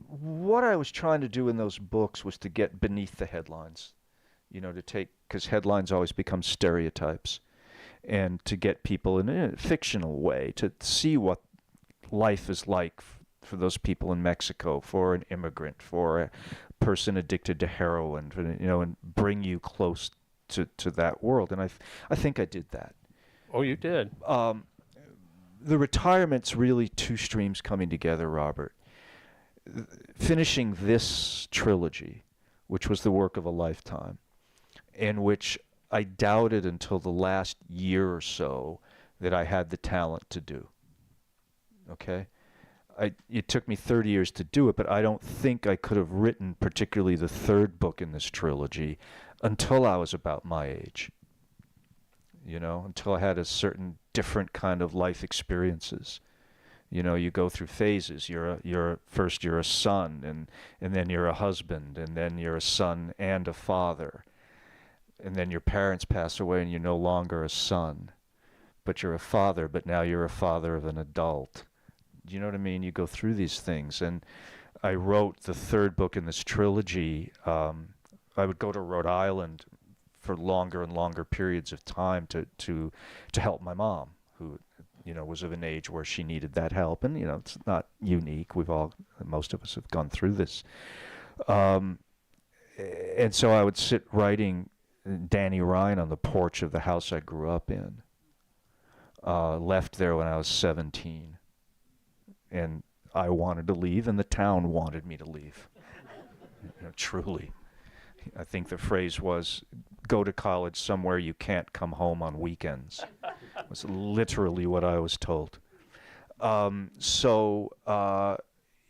What I was trying to do in those books was to get beneath the headlines, you know, because headlines always become stereotypes, and to get people in a fictional way to see what life is like for those people in Mexico, for an immigrant, for a person addicted to heroin, you know, and bring you close to that world. And I think I did that. Oh, you did. The retirement's really 2 streams coming together, Robert. Finishing this trilogy, which was the work of a lifetime, and which I doubted until the last year or so that I had the talent to do. Okay? it took me 30 years to do it, but I don't think I could have written particularly the third book in this trilogy until I was about my age. You know, until I had a certain different kind of life experiences. You know, you go through phases. First you're a son, and then you're a husband, and then you're a son and a father. And then your parents pass away and you're no longer a son, but you're a father, but now you're a father of an adult. Do you know what I mean? You go through these things. And I wrote the third book in this trilogy. I would go to Rhode Island for longer and longer periods of time to help my mom, who, you know, was of an age where she needed that help. And, you know, it's not unique. Most of us have gone through this. And so I would sit writing Danny Ryan on the porch of the house I grew up in. Left there when I was 17. And I wanted to leave, and the town wanted me to leave. You know, truly. I think the phrase was, go to college somewhere you can't come home on weekends. It was literally what I was told.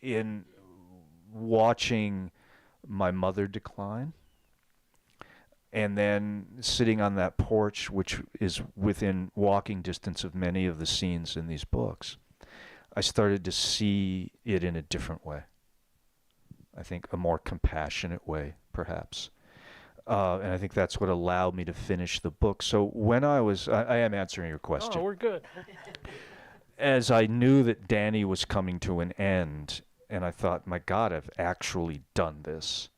In watching my mother decline, and then sitting on that porch, which is within walking distance of many of the scenes in these books, I started to see it in a different way. I think a more compassionate way, perhaps. And I think that's what allowed me to finish the book. So when I am answering your question. Oh, we're good. As I knew that Danny was coming to an end, and I thought, my God, I've actually done this,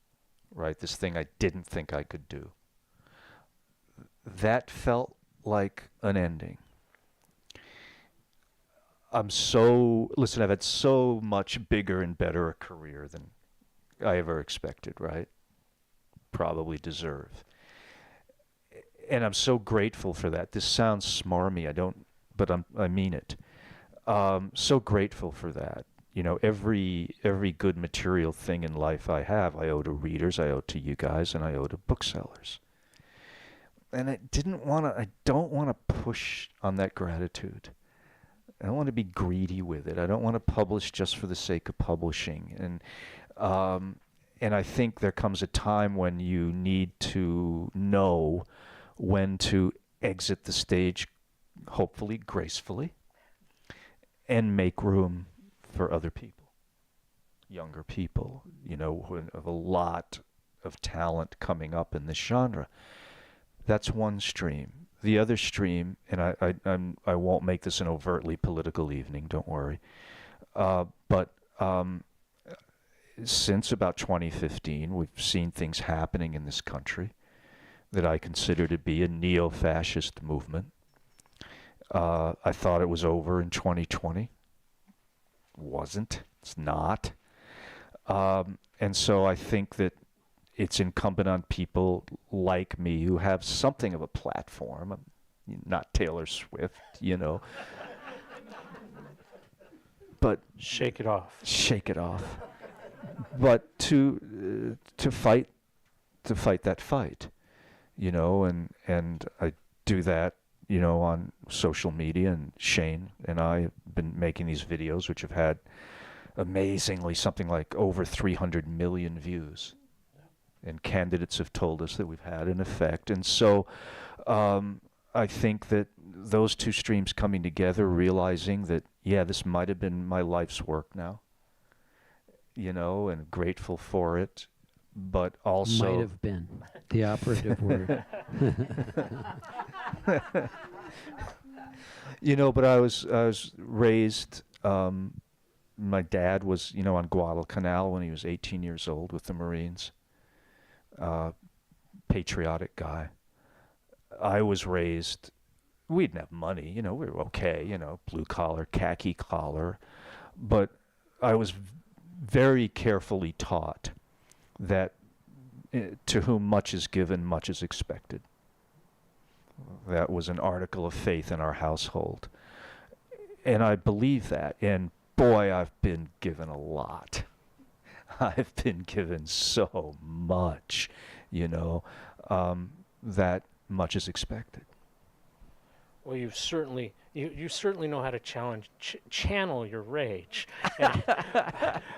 right? This thing I didn't think I could do. That felt like an ending. Listen, I've had so much bigger and better a career than I ever expected, right? Probably deserve. And I'm so grateful for that. This sounds smarmy, I mean it. So grateful for that. You know, every good material thing in life I have, I owe to readers, I owe to you guys, and I owe to booksellers. And I don't want to push on that gratitude. I don't want to be greedy with it. I don't want to publish just for the sake of publishing. And I think there comes a time when you need to know when to exit the stage, hopefully gracefully, and make room for other people, younger people, you know, who have a lot of talent coming up in this genre. That's one stream. The other stream, and I won't make this an overtly political evening, don't worry, but since about 2015, we've seen things happening in this country that I consider to be a neo-fascist movement. I thought it was over in 2020. Wasn't. It's not. And so I think that it's incumbent on people like me who have something of a platform. I'm not Taylor Swift, you know. But Shake it off. Shake it off. But to fight that fight, you know, and I do that, you know, on social media, and Shane and I have been making these videos which have had amazingly something like over 300 million views. And candidates have told us that we've had an effect. And so I think that those two streams coming together, realizing that, yeah, this might have been my life's work now, you know, and grateful for it, but also... Might have been the operative word. You know, but I was raised... my dad was, you know, on Guadalcanal when he was 18 years old with the Marines. Patriotic guy. I was raised, we didn't have money, you know, we were okay, you know, blue collar, khaki collar, but I was very carefully taught that to whom much is given, much is expected. That was an article of faith in our household. And I believe that, and boy, I've been given a lot. I've been given so much, you know, that much is expected. Well, you certainly know how to channel your rage. And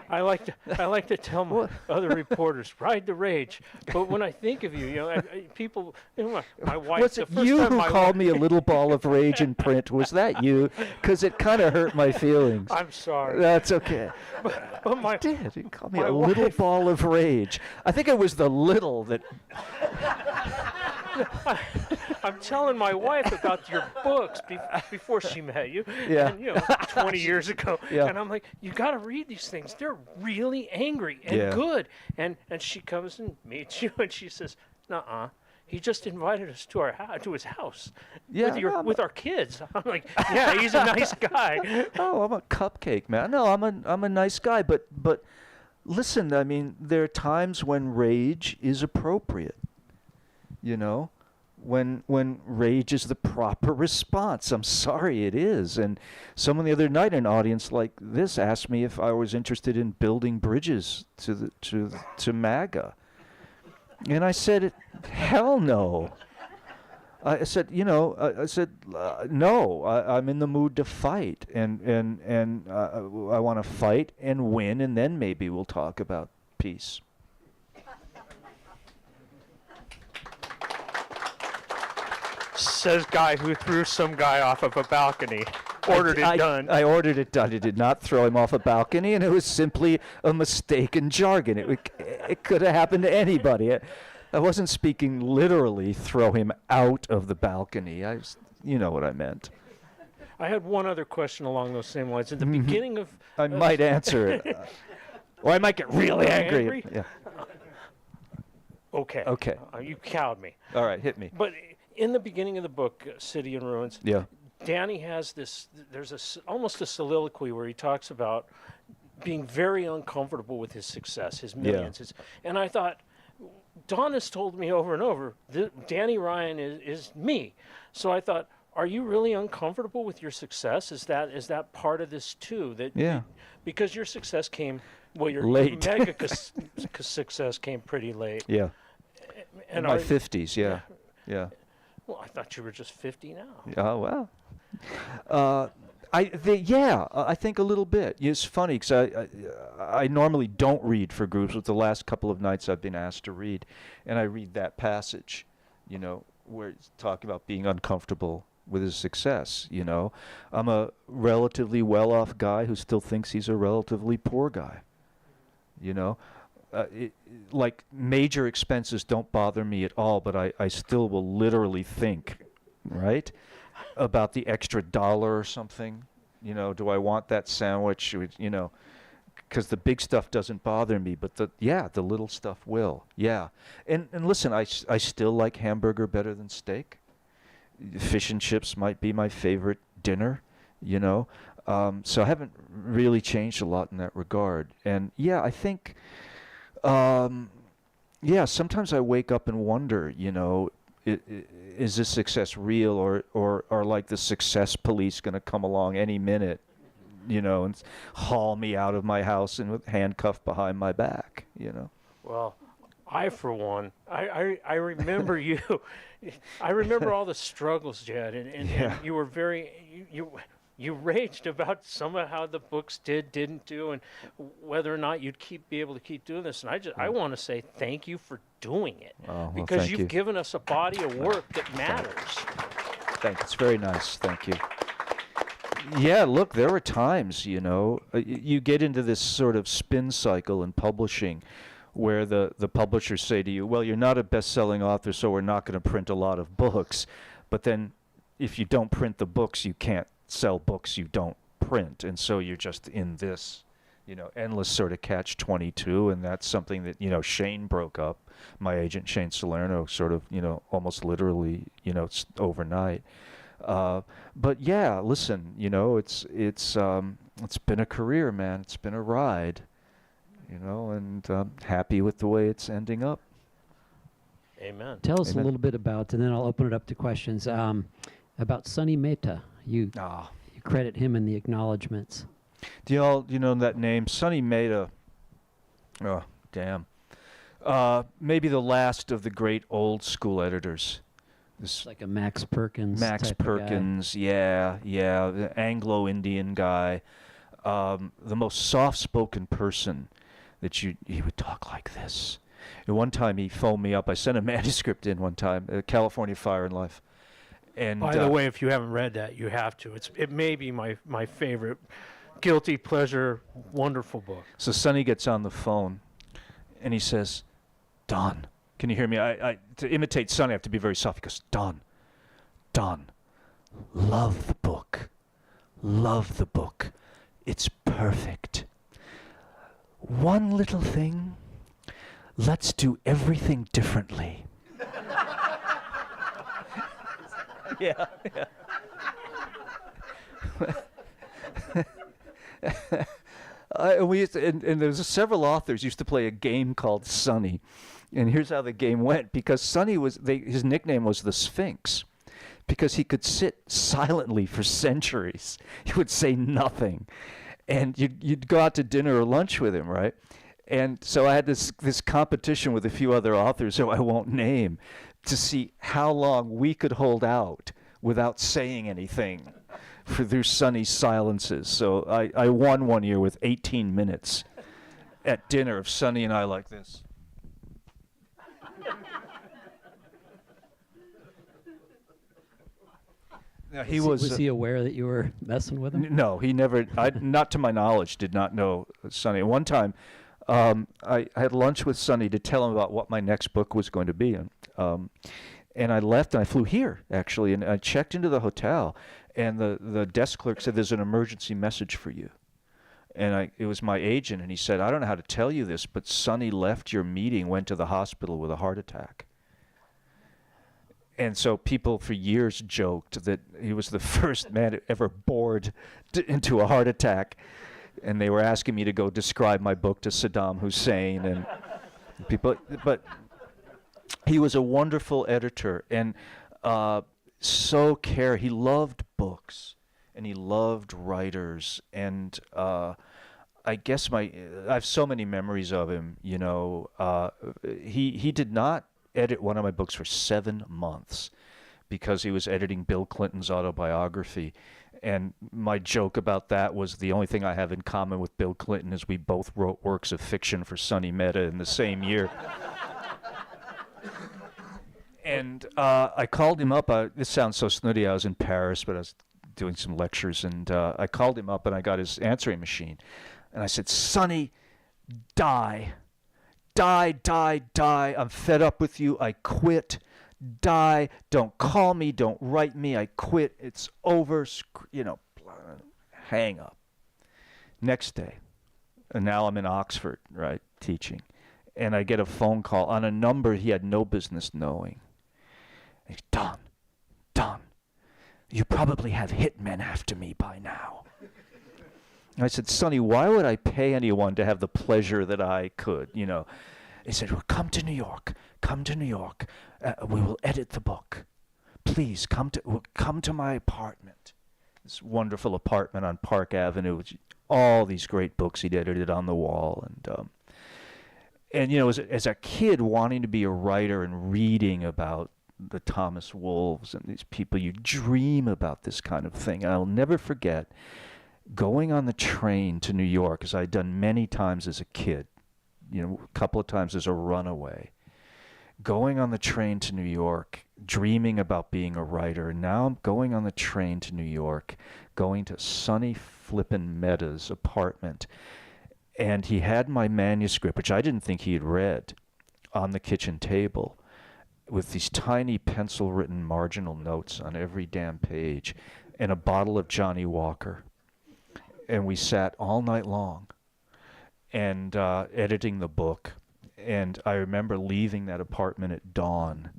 I like to tell my other reporters, ride the rage. But when I think of you, people, my wife. Was the it first you time who my called me a little ball of rage in print? Was that you? Because it kind of hurt my feelings. I'm sorry. That's okay. But my Did you call me my a little wife- ball of rage? I think it was the little that. I'm telling my wife about your books before she met you. Yeah. And, 20 years ago. Yeah. And I'm like, you got to read these things. They're really angry and Yeah. good. And she comes and meets you and she says, nuh-uh. He just invited us to his house Yeah, with our kids. I'm like, yeah, he's a nice guy. Oh, I'm a cupcake man. No, I'm a nice guy, but listen, I mean, there are times when rage is appropriate. When rage is the proper response. I'm sorry, it is. And someone the other night in an audience like this asked me if I was interested in building bridges to MAGA. And I said, hell no. I said, no, I'm in the mood to fight, and I want to fight and win, and then maybe we'll talk about peace. Says guy who threw some guy off of a balcony. Ordered it done. I ordered it done. I did not throw him off a balcony, and it was simply a mistake in jargon. It could have happened to anybody. I wasn't speaking literally throw him out of the balcony. You know what I meant. I had one other question along those same lines. At the beginning of... I might answer it. Or I might get really angry. Yeah. Okay. Okay. You cowed me. All right, hit me. But in the beginning of the book, City in Ruins, Yeah. Danny has this, there's almost a soliloquy where he talks about being very uncomfortable with his success, his millions. And I thought, Don has told me over and over, Danny Ryan is me. So I thought, are you really uncomfortable with your success? Is that part of this too? Because your success came, your late. mega success came pretty late. Yeah. And In my 50s, yeah. Yeah. Well, I thought you were just 50 now. Oh, well. I think a little bit. It's funny because I normally don't read for groups, but the last couple of nights I've been asked to read, and I read that passage, where it's talking about being uncomfortable with his success. I'm a relatively well-off guy who still thinks he's a relatively poor guy. Like major expenses don't bother me at all, but I still will literally think, right, about the extra dollar or something. Do I want that sandwich? Because the big stuff doesn't bother me, but the little stuff will. Yeah. And listen, I still like hamburger better than steak. Fish and chips might be my favorite dinner, so I haven't really changed a lot in that regard. And I think sometimes I wake up and wonder, is this success real, or are like the success police going to come along any minute, and haul me out of my house and handcuffed behind my back, Well, I, for one, I remember you. I remember all the struggles, Jed, and you were very, you raged about some of how the books didn't do, and whether or not you'd be able to keep doing this. And I want to say thank you for doing it, because you've given us a body of work that matters. Thank you. It's very nice. Thank you. Yeah, look, there were times, you get into this sort of spin cycle in publishing where the publishers say to you, well, you're not a best-selling author, so we're not going to print a lot of books. But then if you don't print the books, you can't sell books you don't print. And so you're just in this, endless sort of catch-22. And that's something that, Shane broke up, my agent, Shane Salerno, sort of, almost literally, overnight. But yeah, listen, it's been a career, man. It's been a ride, and happy with the way it's ending up. Amen. Tell us Amen. a little bit about, and then I'll open it up to questions, about Sonny Mehta. You credit him in the acknowledgments. Do you know that name, Sonny Mehta? Oh, damn. Maybe the last of the great old school editors. This Like a Max Perkins. Max type of guy. Perkins, yeah, the Anglo-Indian guy, the most soft-spoken person that he would talk like this. And one time he phoned me up. I sent a manuscript in one time, California Fire and Life. And By the way, if you haven't read that, you have to. It may be my favorite guilty pleasure, wonderful book. So Sonny gets on the phone, and he says, "Don, can you hear me?" I to imitate Sonny, I have to be very soft. He goes, Don, love the book. Love the book. It's perfect. One little thing, let's do everything differently. Yeah. We used to, and there's several authors used to play a game called Sonny, and here's how the game went. Because Sonny his nickname was the Sphinx, because he could sit silently for centuries. He would say nothing, and you'd go out to dinner or lunch with him, right? And so I had this competition with a few other authors who I won't name to see how long we could hold out without saying anything through Sonny's silences. So I won one year with 18 minutes at dinner of Sonny and I like this. Now, was he aware that you were messing with him? No, he never, not to my knowledge, did not know Sonny. One time, I had lunch with Sonny to tell him about what my next book was going to be. And I left and I flew here, actually, and I checked into the hotel, and the desk clerk said, "There's an emergency message for you." And it was my agent, and he said, "I don't know how to tell you this, but Sonny left your meeting, went to the hospital with a heart attack." And so people for years joked that he was the first man ever bored into a heart attack. And they were asking me to go describe my book to Saddam Hussein and people. But he was a wonderful editor and he loved books and he loved writers. And I guess I have so many memories of him, you know. He did not edit one of my books for 7 months because he was editing Bill Clinton's autobiography. And my joke about that was the only thing I have in common with Bill Clinton is we both wrote works of fiction for Sonny Mehta in the same year. And I called him up. This sounds so snooty. I was in Paris, but I was doing some lectures. And I called him up, and I got his answering machine. And I said, "Sonny, die. Die. I'm fed up with you. I quit. Die. Don't call me. Don't write me. I quit. It's over. Hang up." Next day, and now I'm in Oxford, right, teaching, and I get a phone call on a number he had no business knowing. He's, Don, you probably have hitmen after me by now. And I said, "Sonny, why would I pay anyone to have the pleasure that I could, you know?" He said, "Well, come to New York. We will edit the book. Please come to my apartment." This wonderful apartment on Park Avenue, with all these great books he'd edited on the wall. And you know, as a kid wanting to be a writer and reading about the Thomas Wolves and these people, you dream about this kind of thing. And I'll never forget going on the train to New York, as I'd done many times as a kid, you know, a couple of times as a runaway, going on the train to New York, dreaming about being a writer. And now I'm going on the train to New York, going to Sonny flippin' Mehta's apartment. And he had my manuscript, which I didn't think he had read, on the kitchen table with these tiny pencil-written marginal notes on every damn page and a bottle of Johnny Walker. And we sat all night long and editing the book. And I remember leaving that apartment at dawn,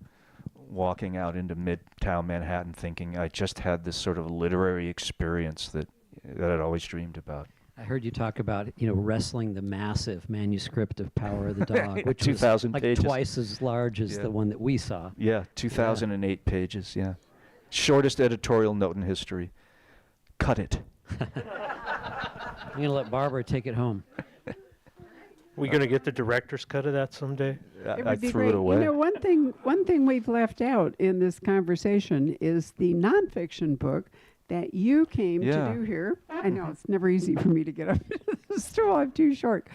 walking out into Midtown Manhattan, thinking I just had this sort of literary experience that I'd always dreamed about. I heard you talk about, you know, wrestling the massive manuscript of Power of the Dog, which 2,000 was like pages. Twice as large as the one that we saw. Yeah, 2,008 pages, yeah. Shortest editorial note in history. Cut it. I'm going to let Barbara take it home. We going to get the director's cut of that someday? It I would be threw great. it away. You know, one thing we've left out in this conversation is the nonfiction book that you came Yeah. to do here. I know it's never easy for me to get up into the stool. I'm too short.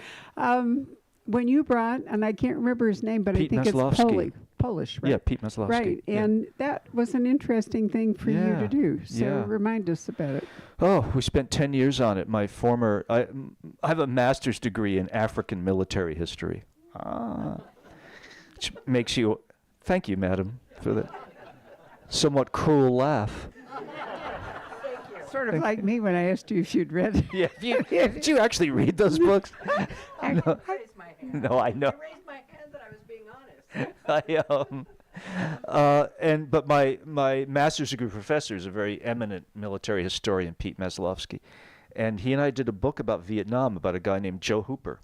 When you brought, and I can't remember his name, but Pete I think Maslowski. it's Polish, right? Yeah, Pete Maslowski. Right, Yeah. and that was an interesting thing for you Yeah, to do. So yeah. remind us about it. Oh, we spent 10 years on it. I have a master's degree in African military history. Which makes you, thank you, madam, for that somewhat cruel laugh. Sort of like me when I asked you if you'd read. Yeah, did you actually read those books? No. Raise my hand. No, I know. I raised my hand that I was being honest. But my master's degree professor is a very eminent military historian, Pete Maslowski, and he and I did a book about Vietnam about a guy named Joe Hooper,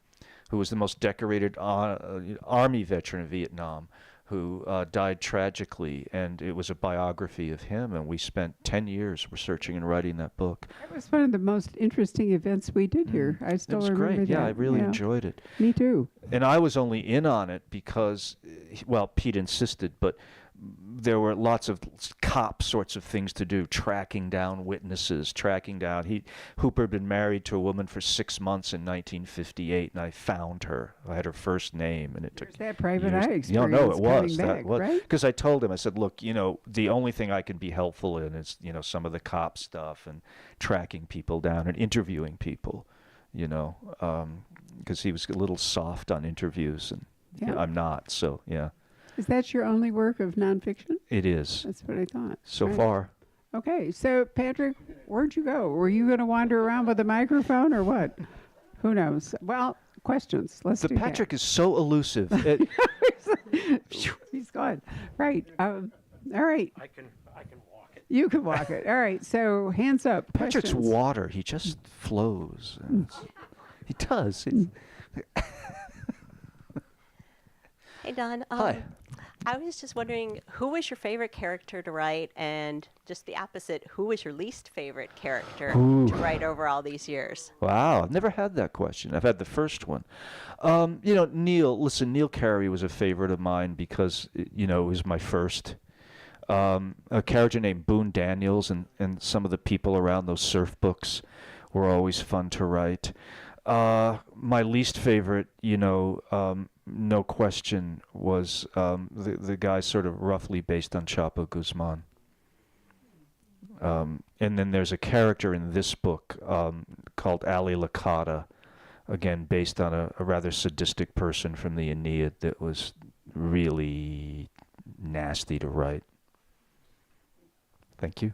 who was the most decorated Army veteran of Vietnam, who died tragically, and it was a biography of him, and we spent 10 years researching and writing that book. That was one of the most interesting events we did here. I It still was remember great. that. Yeah, I really enjoyed it. Me too. And I was only in on it because, well, Pete insisted, but there were lots of cop sorts of things to do, tracking down witnesses, tracking down. Hooper had been married to a woman for 6 months in 1958, and I found her. I had her first name, and it took There's that private years. eye experience No, it was. coming back, That was right? because I told him, I said, look, the only thing I can be helpful in is, some of the cop stuff and tracking people down and interviewing people, because he was a little soft on interviews, and Yeah. I'm not. So yeah, Is that your only work of nonfiction? it is That's what I thought. so Right. far. Okay, so Patrick, where'd you go? Were you going to wander around with a microphone or what? Who knows? Well, questions. Let's The do Patrick is so elusive. that. He's gone. Right. All right. I can walk it. You can walk it. All right. So hands up. Patrick's Questions. water. He just flows. He does. Hey, Don. Hi. I was just wondering, who was your favorite character to write, and just the opposite, who was your least favorite character Ooh. to write over all these years? Wow, I've never had that question. I've had the first one. Neil Carey was a favorite of mine because, it was my first. A character named Boone Daniels and some of the people around those surf books were always fun to write. My least favorite, no question, was the guy sort of roughly based on Chapo Guzman. And then there's a character in this book called Ali Lakata, again based on a rather sadistic person from the Aeneid that was really nasty to write. Thank you.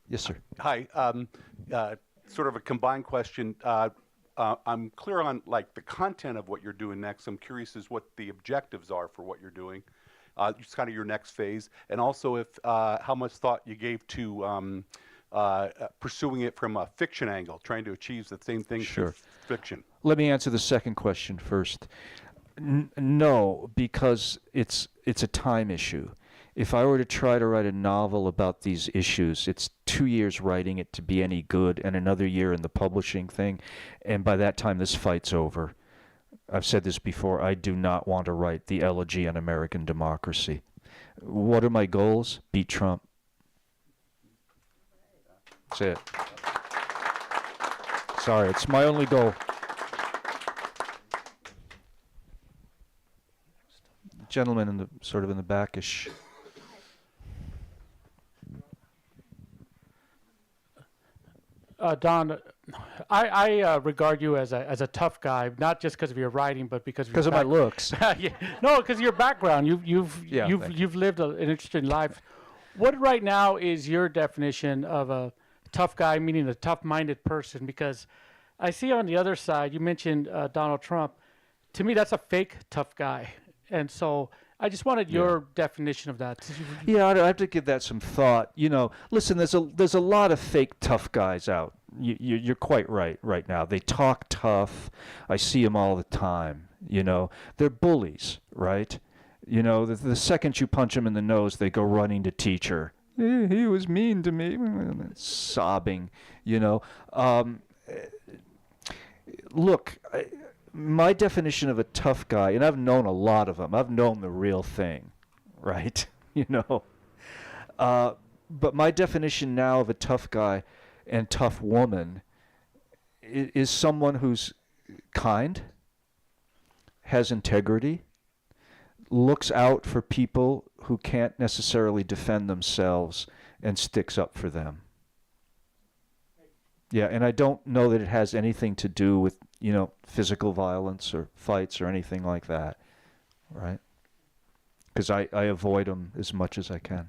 Yes, sir. Hi. Sort of a combined question. I'm clear on the content of what you're doing next. I'm curious as what the objectives are for what you're doing. Just kind of your next phase, and also if how much thought you gave to pursuing it from a fiction angle, trying to achieve the same thing Sure. through fiction. Let me answer the second question first. No, because it's a time issue. If I were to try to write a novel about these issues, it's 2 years writing it to be any good and another year in the publishing thing, and by that time this fight's over. I've said this before, I do not want to write the elegy on American democracy. What are my goals? Beat Trump. That's it. Sorry, it's my only goal. Gentleman in the backish. Don, I regard you as a tough guy, not just because of your writing, but because Because of my looks. Yeah. No, because your background. thank you. You've lived an interesting life. What right now is your definition of a tough guy, meaning a tough-minded person? Because I see on the other side, you mentioned Donald Trump. To me, that's a fake tough guy, and so I just wanted your definition of that. Yeah, I have to give that some thought. Listen, there's a lot of fake tough guys out. You're quite right now. They talk tough. I see them all the time. They're bullies, right? The second you punch them in the nose, they go running to teacher. He was mean to me, sobbing. look, my definition of a tough guy, and I've known a lot of them. I've known the real thing, right? You know. But my definition now of a tough guy and tough woman is someone who's kind, has integrity, looks out for people who can't necessarily defend themselves, and sticks up for them. Yeah, and I don't know that it has anything to do with, you know, physical violence or fights or anything like that, right? Because I avoid them as much as I can.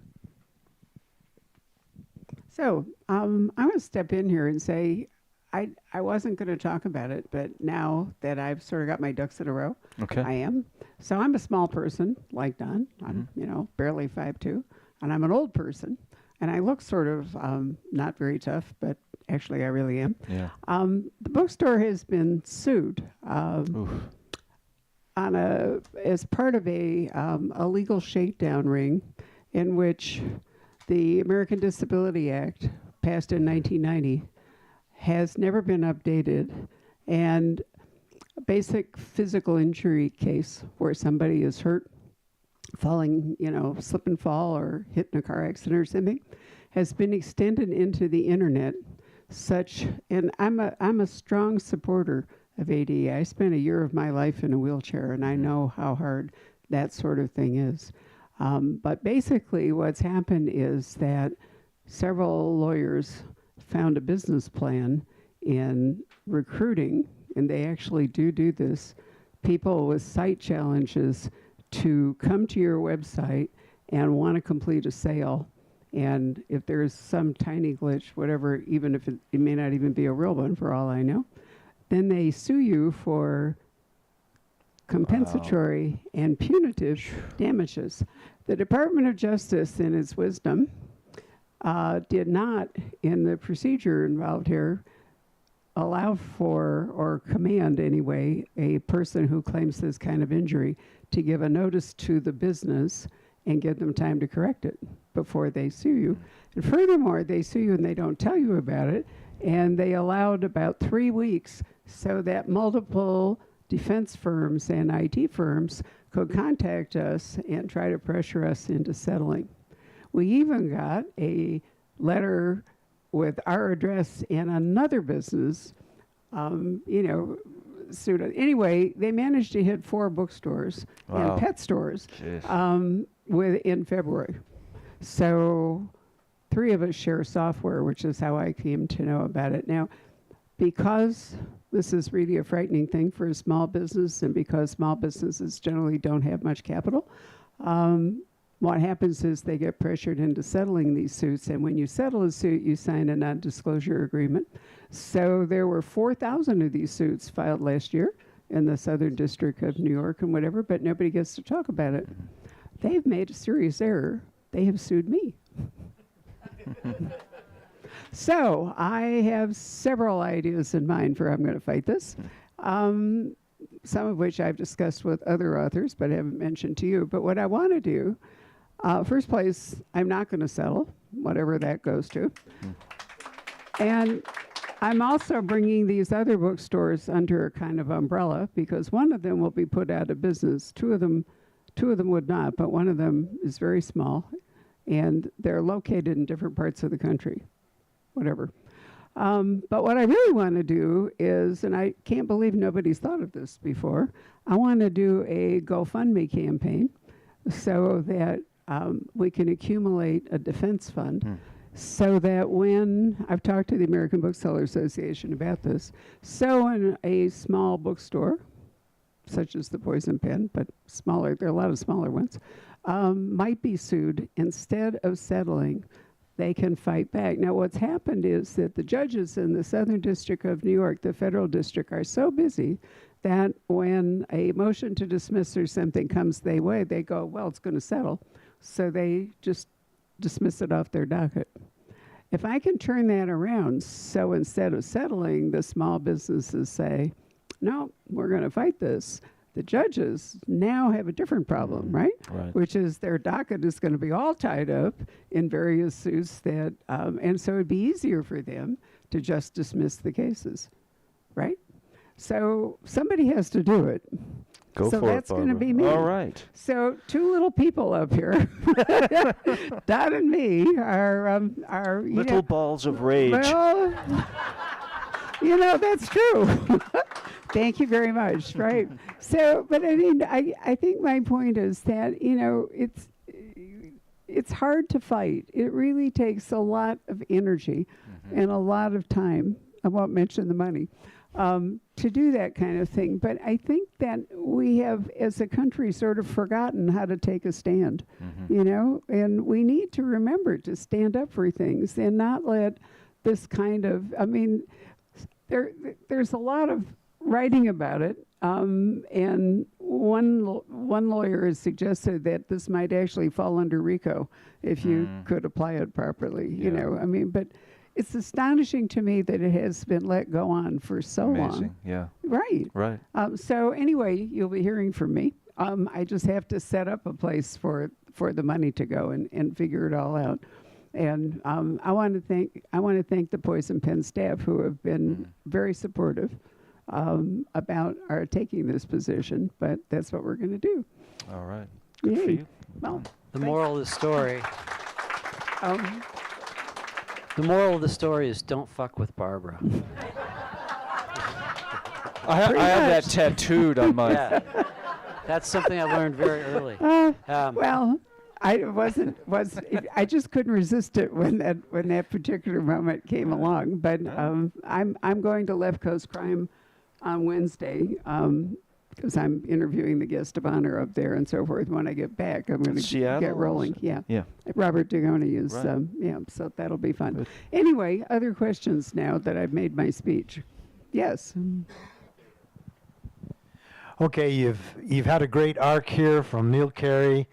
So I'm going to step in here and say I wasn't going to talk about it, but now that I've sort of got my ducks in a row, Okay. I am. So I'm a small person like Don. I'm, you know, barely 5'2", and I'm an old person, and I look sort of not very tough, but actually I really am. Yeah. The bookstore has been sued Oof. as part of a legal shakedown ring in which the American Disability Act, passed in 1990, has never been updated, and a basic physical injury case where somebody is hurt, falling, you know, slip and fall or hit in a car accident or something, has been extended into the internet. And I'm a strong supporter of ADA. I spent a year of my life in a wheelchair, and I know how hard that sort of thing is. But basically what's happened is that several lawyers found a business plan in recruiting, and they actually do this, people with sight challenges to come to your website and want to complete a sale. And if there's some tiny glitch, whatever, even if it may not even be a real one for all I know, then they sue you for compensatory and punitive damages. The Department of Justice, in its wisdom, did not, in the procedure involved here, allow for, or command anyway, a person who claims this kind of injury to give a notice to the business and give them time to correct it before they sue you. And furthermore, they sue you and they don't tell you about it, and they allowed about 3 weeks so that multiple defense firms and IT firms could contact us and try to pressure us into settling. We even got a letter with our address and another business, sued us. Anyway, they managed to hit 4 bookstores Wow. and pet stores Jeez. in February. So 3 of us share software, which is how I came to know about it. Now, because this is really a frightening thing for a small business, and because small businesses generally don't have much capital, what happens is they get pressured into settling these suits, and when you settle a suit, you sign a non-disclosure agreement. So there were 4,000 of these suits filed last year in the Southern District of New York and whatever, but nobody gets to talk about it. They've made a serious error. They have sued me. So I have several ideas in mind for how I'm going to fight this, some of which I've discussed with other authors, but I haven't mentioned to you. But what I want to do, first place, I'm not going to settle, whatever that goes to. And I'm also bringing these other bookstores under a kind of umbrella, because one of them will be put out of business. Two of them would not, but one of them is very small, and they're located in different parts of the country, whatever. But what I really want to do is, and I can't believe nobody's thought of this before, I want to do a GoFundMe campaign so that we can accumulate a defense fund, so that when, I've talked to the American Bookseller Association about this, so in a small bookstore, such as the Poison Pen, but smaller, there are a lot of smaller ones, might be sued, instead of settling, they can fight back. Now, what's happened is that the judges in the Southern District of New York, the federal district, are so busy that when a motion to dismiss or something comes their way, they go, well, it's going to settle. So they just dismiss it off their docket. If I can turn that around, so instead of settling, the small businesses say, no, we're going to fight this. The judges now have a different problem, right? Right. Which is their docket is going to be all tied up in various suits that, and so it'd be easier for them to just dismiss the cases, right? So somebody has to do it. Go So for it, that's going to Barbara. be me. All right. So two little people up here, Dot and me, are you Little know, balls of rage. well, that's true. Thank you very much. Right. So, but I mean, I think my point is that, it's hard to fight. It really takes a lot of energy and a lot of time. I won't mention the money to do that kind of thing. But I think that we have, as a country, sort of forgotten how to take a stand, and we need to remember to stand up for things and not let this kind of, there's a lot of writing about it, and one lawyer has suggested that this might actually fall under RICO if you could apply it properly. But it's astonishing to me that it has been let go on for so long. Yeah. Right. Right. So anyway, you'll be hearing from me. I just have to set up a place for the money to go and figure it all out. And I want to thank the Poison Pen staff who have been very supportive about our taking this position. But that's what we're going to do. All right. Good for Yay. you. Well, The moral of the story. um, The moral of the story is don't fuck with Barbara. I have that much. tattooed on my. Yeah. That's something I learned very early. well, I just couldn't resist it when that particular moment came along. But I'm going to Left Coast Crime on Wednesday because I'm interviewing the guest of honor up there and so forth. When I get back, I'm going to Seattle get rolling. also? Yeah. Yeah. Robert Dugoni is, Right. so that'll be fun. Good. Anyway, other questions now that I've made my speech. Yes. Okay, you've had a great arc here from Neil Carey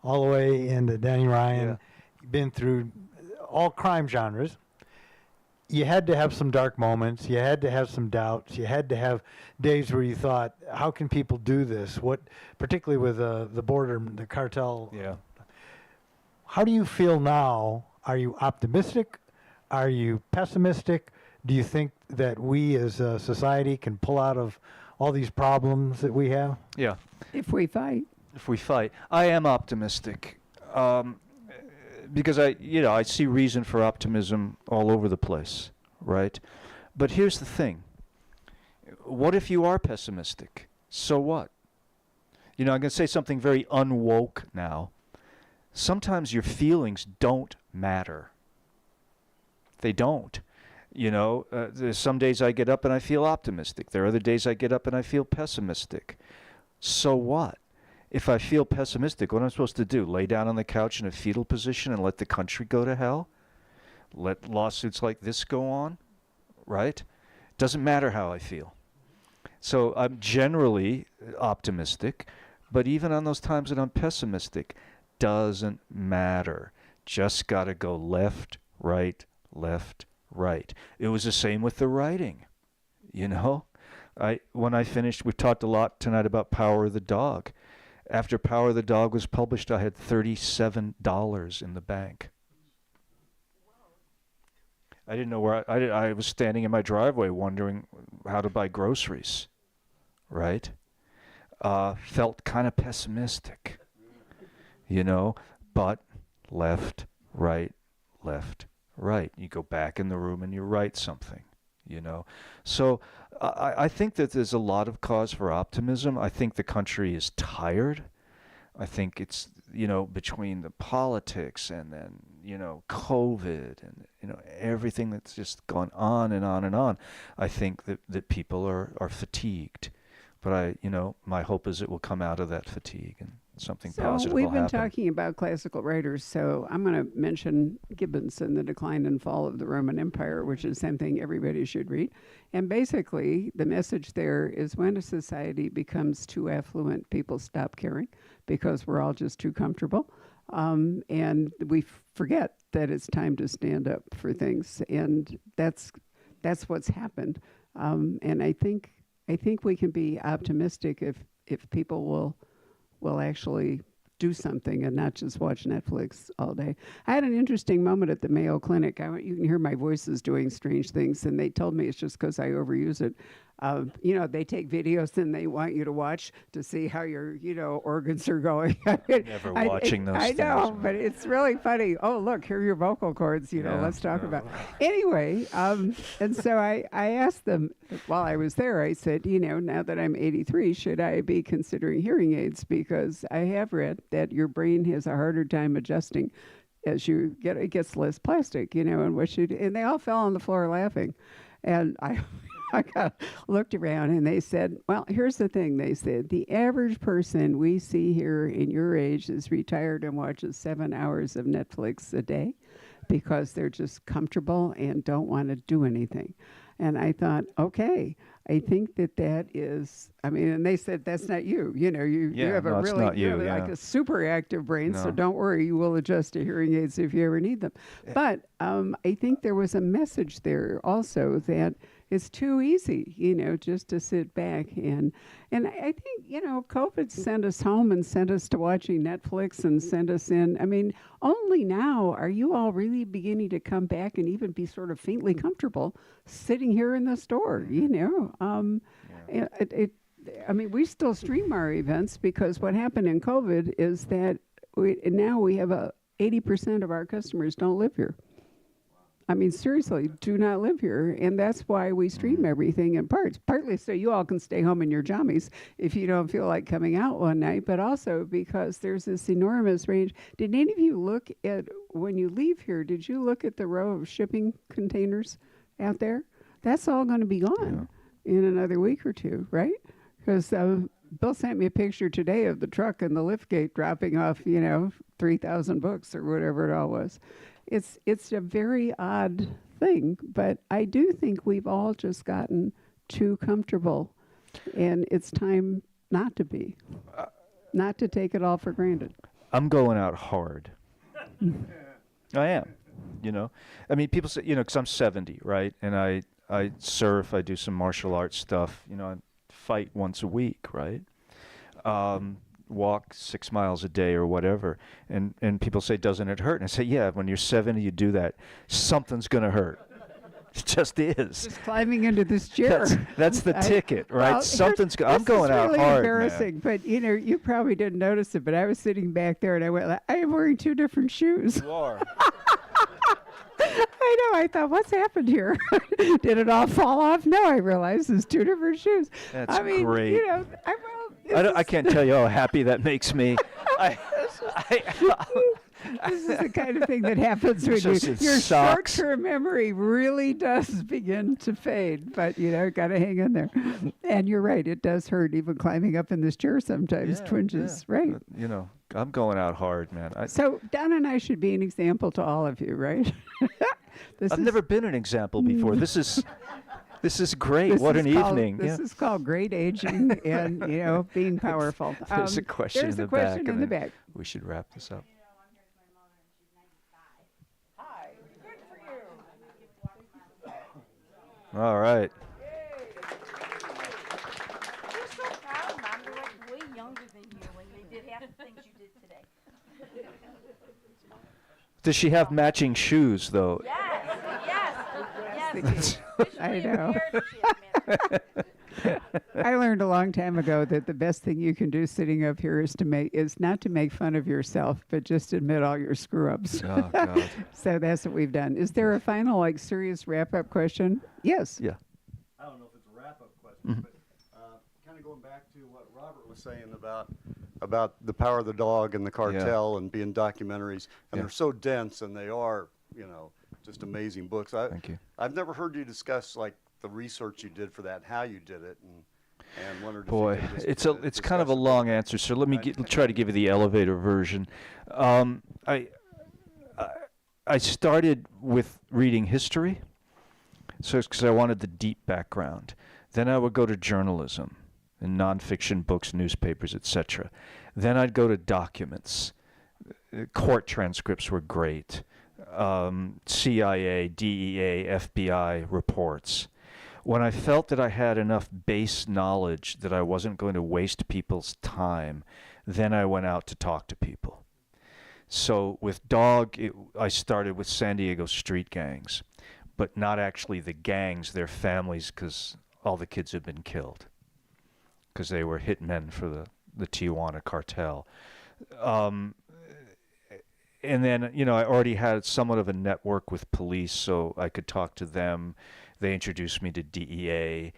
all the way into Danny Ryan. Yeah. You've been through all crime genres. You had to have some dark moments. You had to have some doubts. You had to have days where you thought, how can people do this? What, particularly with the border, the cartel. Yeah. How do you feel now? Are you optimistic? Are you pessimistic? Do you think that we as a society can pull out of all these problems that we have? Yeah. If we fight. If we fight, I am optimistic, because I see reason for optimism all over the place, right? But here's the thing: what if you are pessimistic? So what? I'm going to say something very unwoke now. Sometimes your feelings don't matter. They don't. There's some days I get up and I feel optimistic. There are other days I get up and I feel pessimistic. So what? If I feel pessimistic, what am I supposed to do? Lay down on the couch in a fetal position and let the country go to hell? Let lawsuits like this go on? Right? Doesn't matter how I feel. So I'm generally optimistic, but even on those times that I'm pessimistic, doesn't matter. Just got to go left, right, left, right. It was the same with the writing. When I finished, we talked a lot tonight about Power of the Dog. After Power of the Dog was published, I had $37 in the bank. I didn't know where I was standing in my driveway wondering how to buy groceries, right? Felt kind of pessimistic, but left, right. You go back in the room and you write something, So I think that there's a lot of cause for optimism. I think the country is tired. I think it's, between the politics and then, COVID and, everything that's just gone on and on and on. I think that people are fatigued. But my hope is it will come out of that fatigue and something positive we've will been happen. talking about classical writers, so I'm going to mention Gibbons and the Decline and Fall of the Roman Empire, which is something everybody should read. And basically, the message there is when a society becomes too affluent, people stop caring because we're all just too comfortable. And we forget that it's time to stand up for things. And that's what's happened. And I think we can be optimistic if people will actually do something and not just watch Netflix all day. I had an interesting moment at the Mayo Clinic. You can hear my voice is doing strange things, and they told me it's just because I overuse it. They take videos and they want you to watch to see how your, organs are going. Never watching those I things, know, man. but it's really funny. Oh, look, here are your vocal cords. Let's talk about. Anyway, and so I asked them while I was there. I said, now that I'm 83, should I be considering hearing aids? Because I have read that your brain has a harder time adjusting as it gets less plastic, and they all fell on the floor laughing. And I looked around and they said, well, here's the thing. They said, the average person we see here in your age is retired and watches 7 hours of Netflix a day because they're just comfortable and don't want to do anything. And I thought, okay, I think that is, and they said, that's not you. You have no, a it's really, not you, like yeah. a super active brain, so No. don't worry, you will adjust to hearing aids if you ever need them. But I think there was a message there also that it's too easy, just to sit back and I think, COVID sent us home and sent us to watching Netflix and sent us in. Only now are you all really beginning to come back and even be sort of faintly comfortable sitting here in the store, we still stream our events because what happened in COVID is that now we have 80% of our customers don't live here. Seriously, do not live here. And that's why we stream everything in parts. Partly so you all can stay home in your jammies if you don't feel like coming out one night, but also because there's this enormous range. Did any of you look at, when you leave here, did you look at the row of shipping containers out there? That's all going to be gone in another week or two, right? Because Bill sent me a picture today of the truck and the lift gate dropping off, 3,000 books or whatever it all was. It's a very odd thing, but I do think we've all just gotten too comfortable, and it's time not to be, not to take it all for granted. I'm going out hard. I am, people say, because I'm 70, right? And I surf, I do some martial arts stuff, I fight once a week, right? Walk 6 miles a day or whatever, and people say, doesn't it hurt? And I say, yeah, when you're 70, you do that, something's gonna hurt. It just is. Just climbing into this chair. That's the ticket, right? Well, I'm going out really hard, embarrassing, man. but you probably didn't notice it, but I was sitting back there and I went, I am wearing two different shoes. You are. I know. I thought, what's happened here? Did it all fall off? No, I realized it's two different shoes. That's great. I can't tell you how happy that makes me. This is the kind of thing that happens when Just your sucks. short-term memory really does begin to fade. But, got to hang in there. And you're right. It does hurt even climbing up in this chair sometimes. Twinges, right? I'm going out hard, man. So Don and I should be an example to all of you, right? I've never been an example before. This is great. What an evening. This is called great aging and, being powerful. There's a question there's in a the question back. in the back. We should wrap this up. Hi. Good for you. All right. You're so proud, Mom. They're like way younger than you when they did half the things you did today. Does she have matching shoes, though? Yes, yes. I know. I learned a long time ago that the best thing you can do sitting up here is not to make fun of yourself, but just admit all your screw-ups. Oh, God. So that's what we've done. Is there a final, serious wrap-up question? Yes. Yeah. I don't know if it's a wrap-up question, but kind of going back to what Robert was saying about the power of the dog and the cartel and being documentaries, and they're so dense and they are, just amazing books. Thank you. I've never heard you discuss the research you did for that, how you did it, and wondered. Boy, if you could it's kind of a discuss it. long answer, so let me try to give you the elevator version. I started with reading history, so it's because I wanted the deep background. Then I would go to journalism and nonfiction books, newspapers, etc. Then I'd go to documents. Court transcripts were great. CIA, DEA, FBI reports. When I felt that I had enough base knowledge that I wasn't going to waste people's time, then I went out to talk to people. So with Dog, I started with San Diego street gangs, but not actually the gangs, their families, because all the kids had been killed because they were hitmen for the Tijuana cartel. And then, you know, I already had somewhat of a network with police, so I could talk to them. They introduced me to DEA.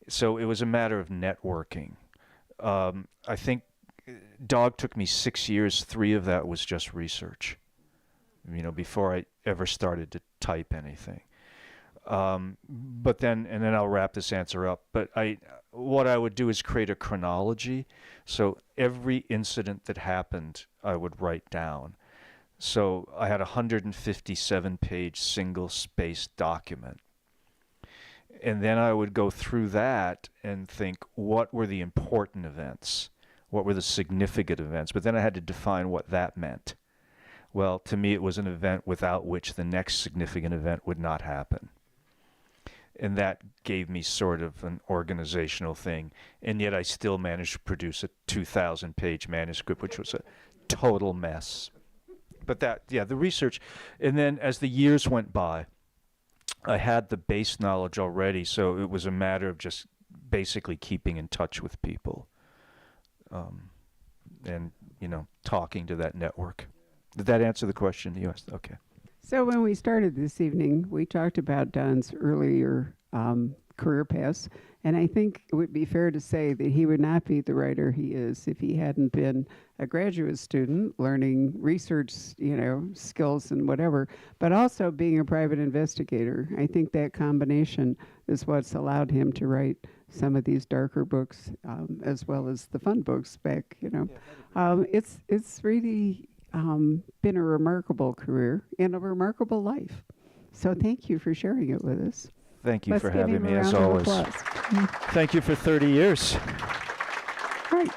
So it was a matter of networking. I think Dog took me 6 years. 3 of that was just research, you know, before I ever started to type anything. But then, and then I'll wrap this answer up. But what I would do is create a chronology. So every incident that happened, I would write down. So I had a 157-page single-spaced document. And then I would go through that and think, what were the important events? What were the significant events? But then I had to define what that meant. Well, to me, it was an event without which the next significant event would not happen. And that gave me sort of an organizational thing. And yet I still managed to produce a 2,000-page manuscript, which was a total mess. But that, yeah, the research. And then as the years went by, I had the base knowledge already, so it was a matter of just basically keeping in touch with people and, you know, talking to that network. Did that answer the question you asked? Okay. So when we started this evening, we talked about Don's earlier career paths, and I think it would be fair to say that he would not be the writer he is if he hadn't been a graduate student learning research, you know, skills and whatever, but also being a private investigator. I think that combination is what's allowed him to write some of these darker books as well as the fun books back, you know. It's really been a remarkable career and a remarkable life. So thank you for sharing it with us. Thank you Let's for give having him a me, as round of always. applause. Thank you for 30 years. Right.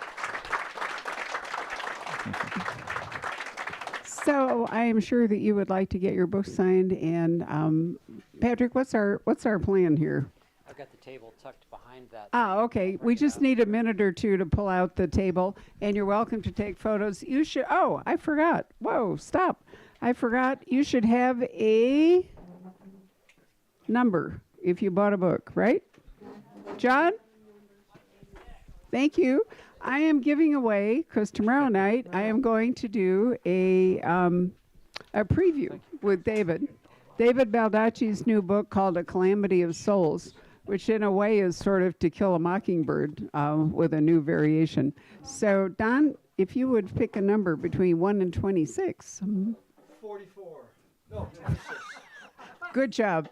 So I am sure that you would like to get your book signed. And Patrick, what's our plan here? I've got the table tucked behind that. Okay. We just need a minute or two to pull out the table, and you're welcome to take photos. You should. Oh, I forgot. Whoa, stop! I forgot. You should have a number if you bought a book, right? John? Thank you. I am giving away, because tomorrow night I am going to do a preview with David. David Baldacci's new book called A Calamity of Souls, which in a way is sort of To Kill a Mockingbird with a new variation. So, Don, if you would pick a number between 1 and 26. 44. No, 26. Good job.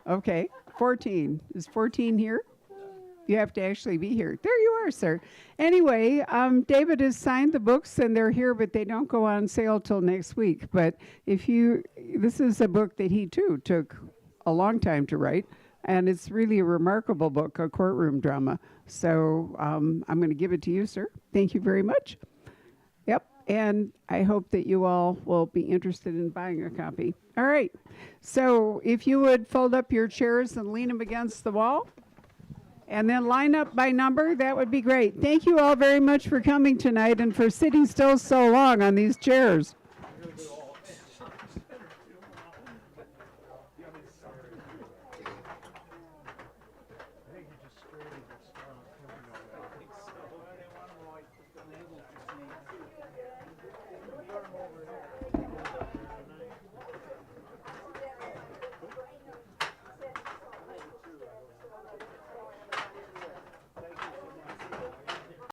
Okay, 14. Is 14 here? You have to actually be here. There you are, sir. Anyway, David has signed the books, and they're here, but they don't go on sale till next week. But this is a book that he, too, took a long time to write, and it's really a remarkable book, a courtroom drama. So I'm going to give it to you, sir. Thank you very much. Yep, and I hope that you all will be interested in buying a copy. All right, so if you would fold up your chairs and lean them against the wall, and then line up by number, that would be great. Thank you all very much for coming tonight and for sitting still so long on these chairs.